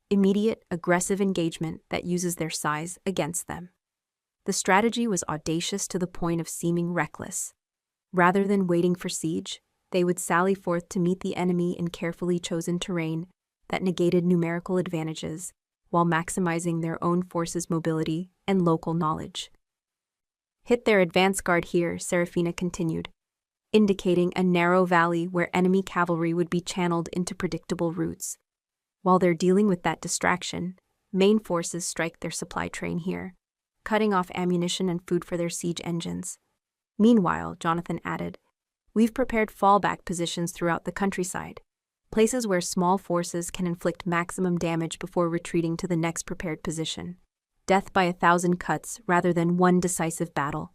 immediate, aggressive engagement that uses their size against them. The strategy was audacious to the point of seeming reckless. Rather than waiting for siege, they would sally forth to meet the enemy in carefully chosen terrain that negated numerical advantages while maximizing their own forces' mobility and local knowledge. Hit their advance guard here, Seraphina continued, indicating a narrow valley where enemy cavalry would be channeled into predictable routes. While they're dealing with that distraction, main forces strike their supply train here, cutting off ammunition and food for their siege engines. Meanwhile, Jonathan added, we've prepared fallback positions throughout the countryside, places where small forces can inflict maximum damage before retreating to the next prepared position. Death by 1,000 cuts rather than one decisive battle.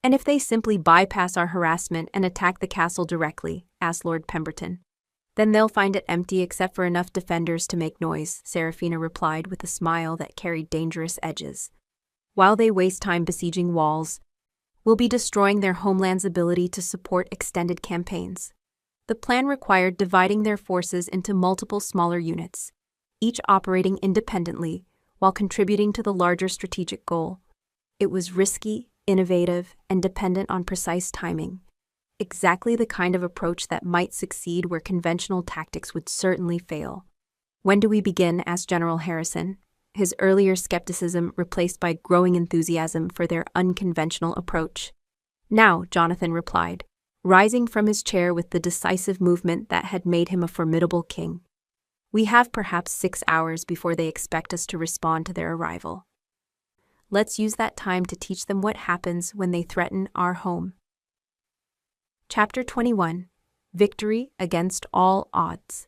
And if they simply bypass our harassment and attack the castle directly, asked Lord Pemberton, then they'll find it empty except for enough defenders to make noise, Seraphina replied with a smile that carried dangerous edges. While they waste time besieging walls, we'll be destroying their homeland's ability to support extended campaigns. The plan required dividing their forces into multiple smaller units, each operating independently while contributing to the larger strategic goal. It was risky, innovative, and dependent on precise timing. Exactly the kind of approach that might succeed where conventional tactics would certainly fail. When do we begin? Asked General Harrison, his earlier skepticism replaced by growing enthusiasm for their unconventional approach. Now, Jonathan replied, rising from his chair with the decisive movement that had made him a formidable king. We have perhaps 6 hours before they expect us to respond to their arrival. Let's use that time to teach them what happens when they threaten our home. Chapter 21. Victory Against All Odds.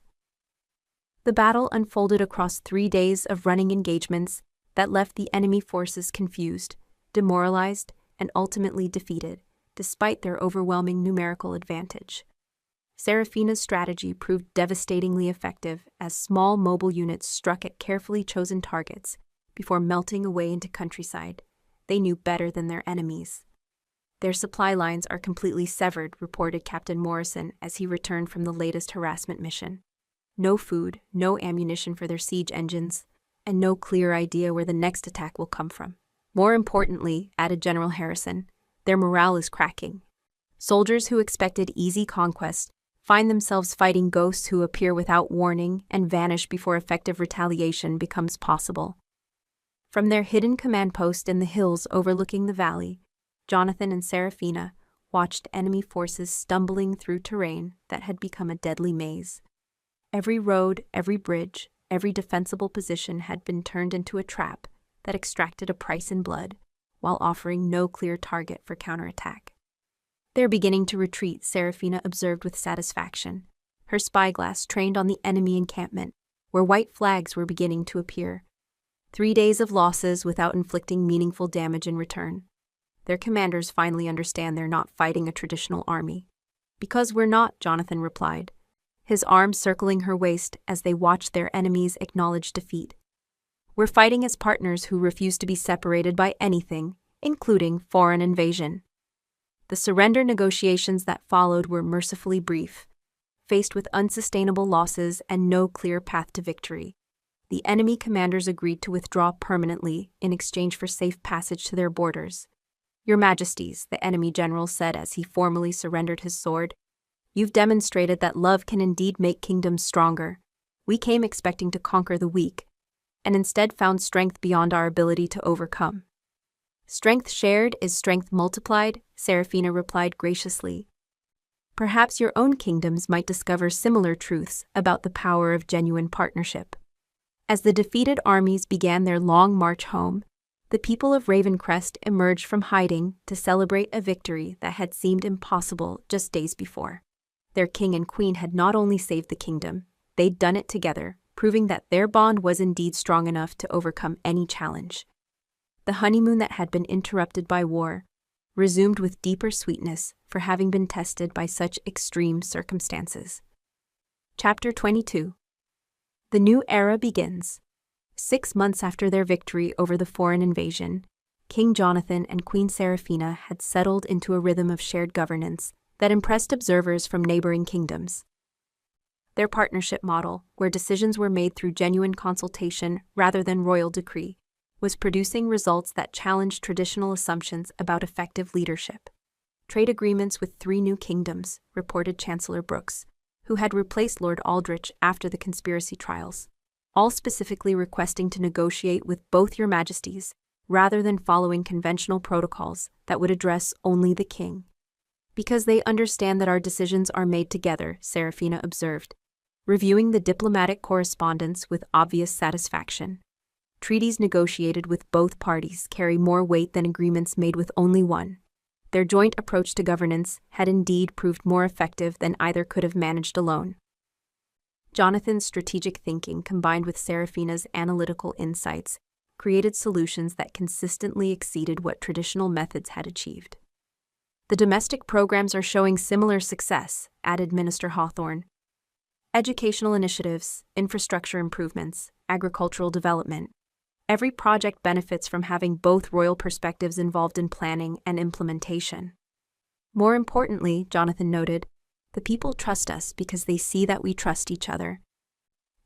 The battle unfolded across 3 days of running engagements that left the enemy forces confused, demoralized, and ultimately defeated, despite their overwhelming numerical advantage. Seraphina's strategy proved devastatingly effective as small mobile units struck at carefully chosen targets before melting away into countryside. They knew better than their enemies. Their supply lines are completely severed, reported Captain Morrison as he returned from the latest harassment mission. No food, no ammunition for their siege engines, and no clear idea where the next attack will come from. More importantly, added General Harrison, their morale is cracking. Soldiers who expected easy conquest find themselves fighting ghosts who appear without warning and vanish before effective retaliation becomes possible. From their hidden command post in the hills overlooking the valley, Jonathan and Seraphina watched enemy forces stumbling through terrain that had become a deadly maze. Every road, every bridge, every defensible position had been turned into a trap that extracted a price in blood, while offering no clear target for counterattack. They're beginning to retreat, Seraphina observed with satisfaction, her spyglass trained on the enemy encampment, where white flags were beginning to appear. 3 days of losses without inflicting meaningful damage in return. Their commanders finally understand they're not fighting a traditional army. Because we're not, Jonathan replied, his arm circling her waist as they watched their enemies acknowledge defeat. We're fighting as partners who refuse to be separated by anything, including foreign invasion. The surrender negotiations that followed were mercifully brief. Faced with unsustainable losses and no clear path to victory, the enemy commanders agreed to withdraw permanently in exchange for safe passage to their borders. Your Majesties, the enemy general said as he formally surrendered his sword, you've demonstrated that love can indeed make kingdoms stronger. We came expecting to conquer the weak, and instead found strength beyond our ability to overcome. Strength shared is strength multiplied, Seraphina replied graciously. Perhaps your own kingdoms might discover similar truths about the power of genuine partnership. As the defeated armies began their long march home, the people of Ravencrest emerged from hiding to celebrate a victory that had seemed impossible just days before. Their king and queen had not only saved the kingdom, they'd done it together, proving that their bond was indeed strong enough to overcome any challenge. The honeymoon that had been interrupted by war resumed with deeper sweetness for having been tested by such extreme circumstances. Chapter 22. The new era begins. 6 months after their victory over the foreign invasion, King Jonathan and Queen Seraphina had settled into a rhythm of shared governance that impressed observers from neighboring kingdoms. Their partnership model, where decisions were made through genuine consultation rather than royal decree, was producing results that challenged traditional assumptions about effective leadership. Trade agreements with 3 new kingdoms, reported Chancellor Brooks, who had replaced Lord Aldrich after the conspiracy trials, all specifically requesting to negotiate with both your majesties rather than following conventional protocols that would address only the king. Because they understand that our decisions are made together, Seraphina observed, reviewing the diplomatic correspondence with obvious satisfaction. Treaties negotiated with both parties carry more weight than agreements made with only one. Their joint approach to governance had indeed proved more effective than either could have managed alone. Jonathan's strategic thinking combined with Seraphina's analytical insights created solutions that consistently exceeded what traditional methods had achieved. The domestic programs are showing similar success, added Minister Hawthorne. Educational initiatives, infrastructure improvements, agricultural development. Every project benefits from having both royal perspectives involved in planning and implementation. More importantly, Jonathan noted, the people trust us because they see that we trust each other.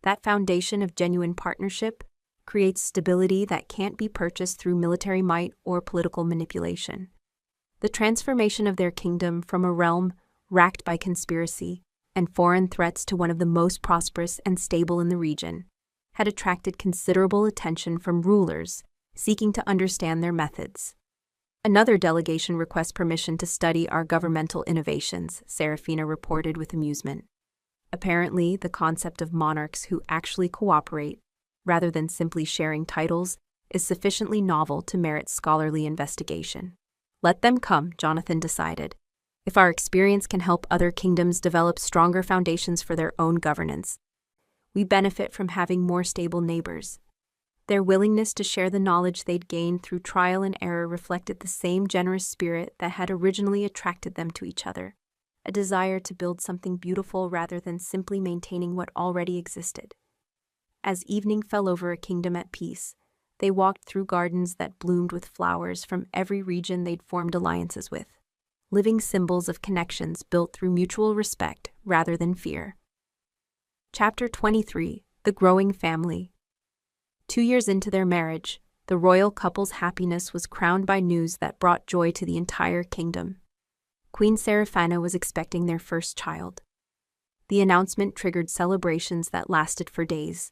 That foundation of genuine partnership creates stability that can't be purchased through military might or political manipulation. The transformation of their kingdom from a realm racked by conspiracy and foreign threats to one of the most prosperous and stable in the region had attracted considerable attention from rulers seeking to understand their methods. Another delegation requests permission to study our governmental innovations, Seraphina reported with amusement. Apparently, the concept of monarchs who actually cooperate, rather than simply sharing titles, is sufficiently novel to merit scholarly investigation. Let them come, Jonathan decided. If our experience can help other kingdoms develop stronger foundations for their own governance, we benefit from having more stable neighbors. Their willingness to share the knowledge they'd gained through trial and error reflected the same generous spirit that had originally attracted them to each other, a desire to build something beautiful rather than simply maintaining what already existed. As evening fell over a kingdom at peace, they walked through gardens that bloomed with flowers from every region they'd formed alliances with, living symbols of connections built through mutual respect rather than fear. Chapter 23. The Growing Family. 2 years into their marriage, the royal couple's happiness was crowned by news that brought joy to the entire kingdom. Queen Seraphina was expecting their first child. The announcement triggered celebrations that lasted for days,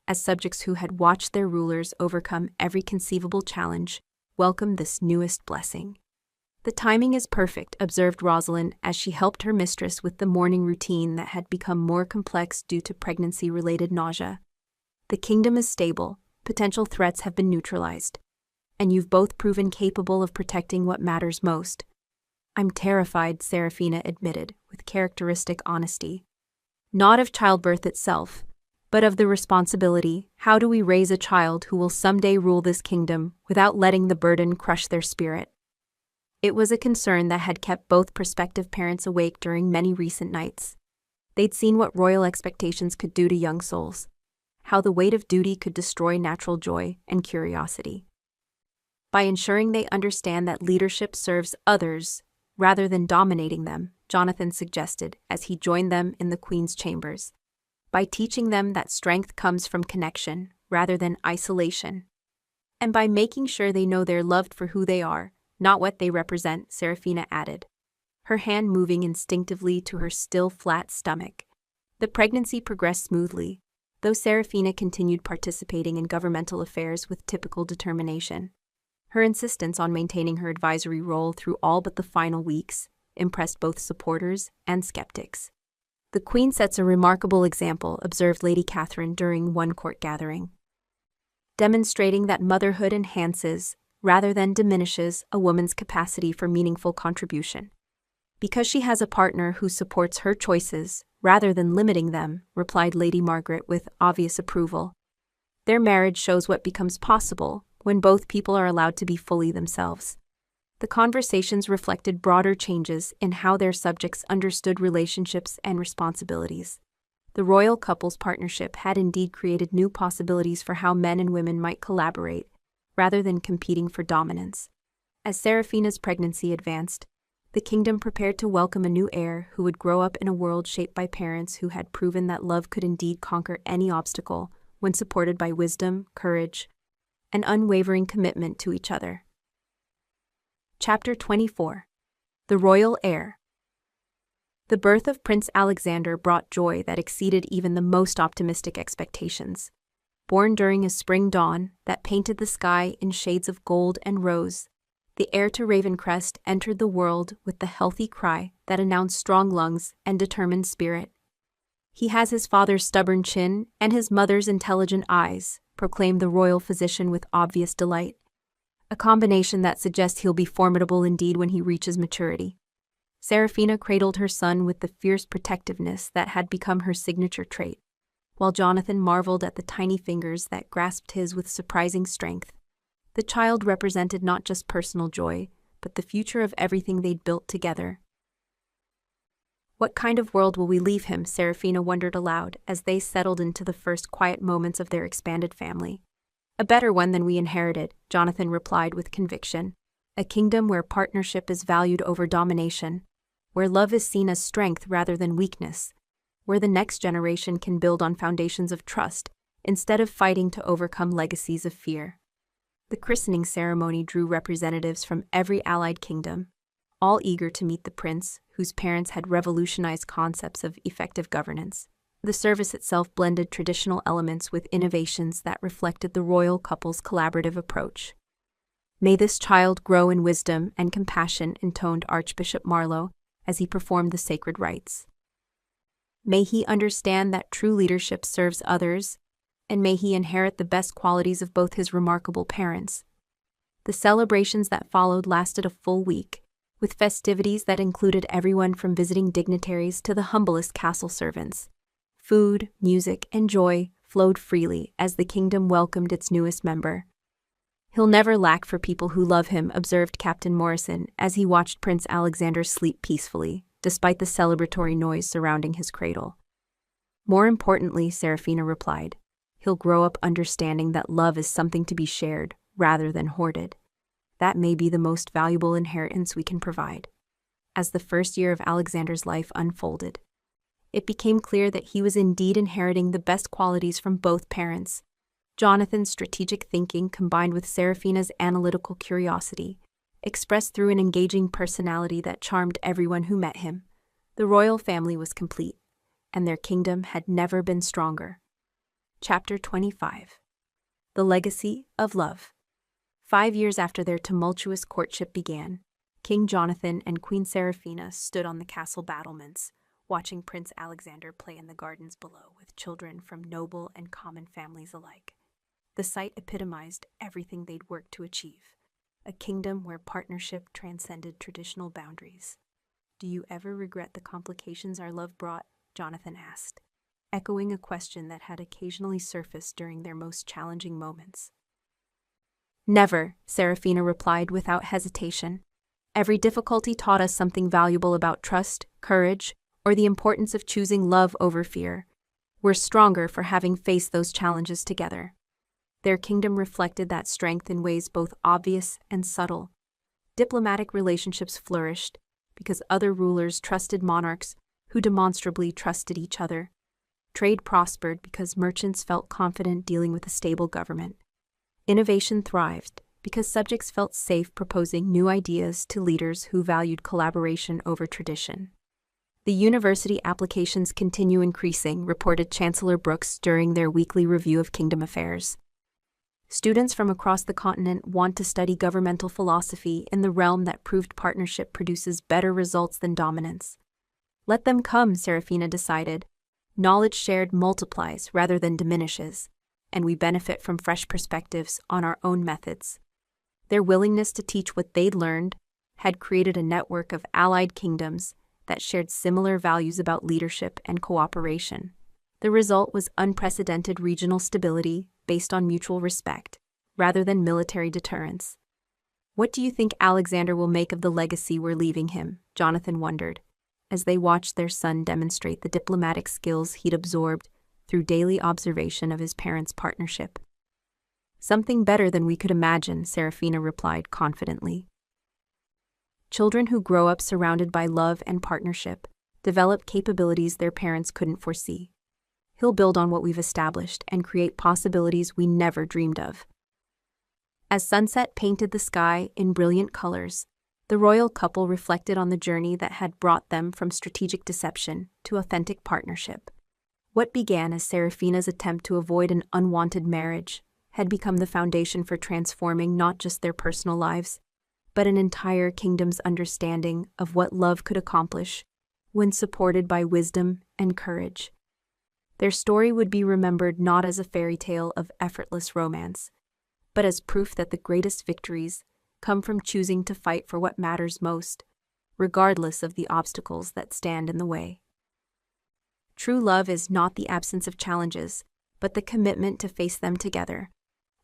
as subjects who had watched their rulers overcome every conceivable challenge welcomed this newest blessing. The timing is perfect, observed Rosalind as she helped her mistress with the morning routine that had become more complex due to pregnancy-related nausea. The kingdom is stable, potential threats have been neutralized, and you've both proven capable of protecting what matters most. I'm terrified, Seraphina admitted, with characteristic honesty. Not of childbirth itself, but of the responsibility. How do we raise a child who will someday rule this kingdom without letting the burden crush their spirit? It was a concern that had kept both prospective parents awake during many recent nights. They'd seen what royal expectations could do to young souls, how the weight of duty could destroy natural joy and curiosity. By ensuring they understand that leadership serves others rather than dominating them, Jonathan suggested as he joined them in the Queen's chambers. By teaching them that strength comes from connection rather than isolation, and by making sure they know they're loved for who they are, not what they represent, Seraphina added, her hand moving instinctively to her still flat stomach. The pregnancy progressed smoothly, though Seraphina continued participating in governmental affairs with typical determination. Her insistence on maintaining her advisory role through all but the final weeks impressed both supporters and skeptics. The Queen sets a remarkable example, observed Lady Catherine during one court gathering, demonstrating that motherhood enhances, rather than diminishes, a woman's capacity for meaningful contribution. Because she has a partner who supports her choices, rather than limiting them, replied Lady Margaret with obvious approval. Their marriage shows what becomes possible when both people are allowed to be fully themselves. The conversations reflected broader changes in how their subjects understood relationships and responsibilities. The royal couple's partnership had indeed created new possibilities for how men and women might collaborate, rather than competing for dominance. As Seraphina's pregnancy advanced, the kingdom prepared to welcome a new heir who would grow up in a world shaped by parents who had proven that love could indeed conquer any obstacle when supported by wisdom, courage, and unwavering commitment to each other. Chapter 24. The Royal Heir. The birth of Prince Alexander brought joy that exceeded even the most optimistic expectations. Born during a spring dawn that painted the sky in shades of gold and rose, the heir to Ravencrest entered the world with the healthy cry that announced strong lungs and determined spirit. "He has his father's stubborn chin and his mother's intelligent eyes," proclaimed the royal physician with obvious delight. "A combination that suggests he'll be formidable indeed when he reaches maturity." Seraphina cradled her son with the fierce protectiveness that had become her signature trait, while Jonathan marveled at the tiny fingers that grasped his with surprising strength. The child represented not just personal joy, but the future of everything they'd built together. "What kind of world will we leave him?" Seraphina wondered aloud as they settled into the first quiet moments of their expanded family. "A better one than we inherited," Jonathan replied with conviction. "A kingdom where partnership is valued over domination, where love is seen as strength rather than weakness, where the next generation can build on foundations of trust instead of fighting to overcome legacies of fear." The christening ceremony drew representatives from every allied kingdom, all eager to meet the prince, whose parents had revolutionized concepts of effective governance. The service itself blended traditional elements with innovations that reflected the royal couple's collaborative approach. "May this child grow in wisdom and compassion," intoned Archbishop Marlowe as he performed the sacred rites. "May he understand that true leadership serves others, and may he inherit the best qualities of both his remarkable parents." The celebrations that followed lasted a full week, with festivities that included everyone from visiting dignitaries to the humblest castle servants. Food, music, and joy flowed freely as the kingdom welcomed its newest member. "He'll never lack for people who love him," observed Captain Morrison as he watched Prince Alexander sleep peacefully, despite the celebratory noise surrounding his cradle. "More importantly," Seraphina replied, "he'll grow up understanding that love is something to be shared, rather than hoarded. That may be the most valuable inheritance we can provide." As the first year of Alexander's life unfolded, it became clear that he was indeed inheriting the best qualities from both parents. Jonathan's strategic thinking combined with Seraphina's analytical curiosity, expressed through an engaging personality that charmed everyone who met him. The royal family was complete, and their kingdom had never been stronger. Chapter 25. The Legacy of Love. 5 years after their tumultuous courtship began, King Jonathan and Queen Seraphina stood on the castle battlements, watching Prince Alexander play in the gardens below with children from noble and common families alike. The sight epitomized everything they'd worked to achieve, a kingdom where partnership transcended traditional boundaries. "Do you ever regret the complications our love brought?" Jonathan asked, echoing a question that had occasionally surfaced during their most challenging moments. "Never," Seraphina replied without hesitation. "Every difficulty taught us something valuable about trust, courage, or the importance of choosing love over fear. We're stronger for having faced those challenges together." Their kingdom reflected that strength in ways both obvious and subtle. Diplomatic relationships flourished because other rulers trusted monarchs who demonstrably trusted each other. Trade prospered because merchants felt confident dealing with a stable government. Innovation thrived because subjects felt safe proposing new ideas to leaders who valued collaboration over tradition. The university applications continue increasing, reported Chancellor Brooks during their weekly review of kingdom affairs. Students from across the continent want to study governmental philosophy in the realm that proved partnership produces better results than dominance. Let them come, Seraphina decided. Knowledge shared multiplies rather than diminishes, and we benefit from fresh perspectives on our own methods. Their willingness to teach what they'd learned had created a network of allied kingdoms that shared similar values about leadership and cooperation. The result was unprecedented regional stability based on mutual respect, rather than military deterrence. What do you think Alexander will make of the legacy we're leaving him? Jonathan wondered, as they watched their son demonstrate the diplomatic skills he'd absorbed through daily observation of his parents' partnership. Something better than we could imagine, Seraphina replied confidently. Children who grow up surrounded by love and partnership develop capabilities their parents couldn't foresee. He'll build on what we've established and create possibilities we never dreamed of. As sunset painted the sky in brilliant colors, the royal couple reflected on the journey that had brought them from strategic deception to authentic partnership. What began as Seraphina's attempt to avoid an unwanted marriage had become the foundation for transforming not just their personal lives, but an entire kingdom's understanding of what love could accomplish when supported by wisdom and courage. Their story would be remembered not as a fairy tale of effortless romance, but as proof that the greatest victories come from choosing to fight for what matters most, regardless of the obstacles that stand in the way. True love is not the absence of challenges, but the commitment to face them together.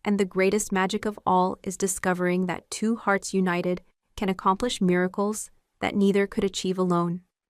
And the greatest magic of all is discovering that two hearts united can accomplish miracles that neither could achieve alone.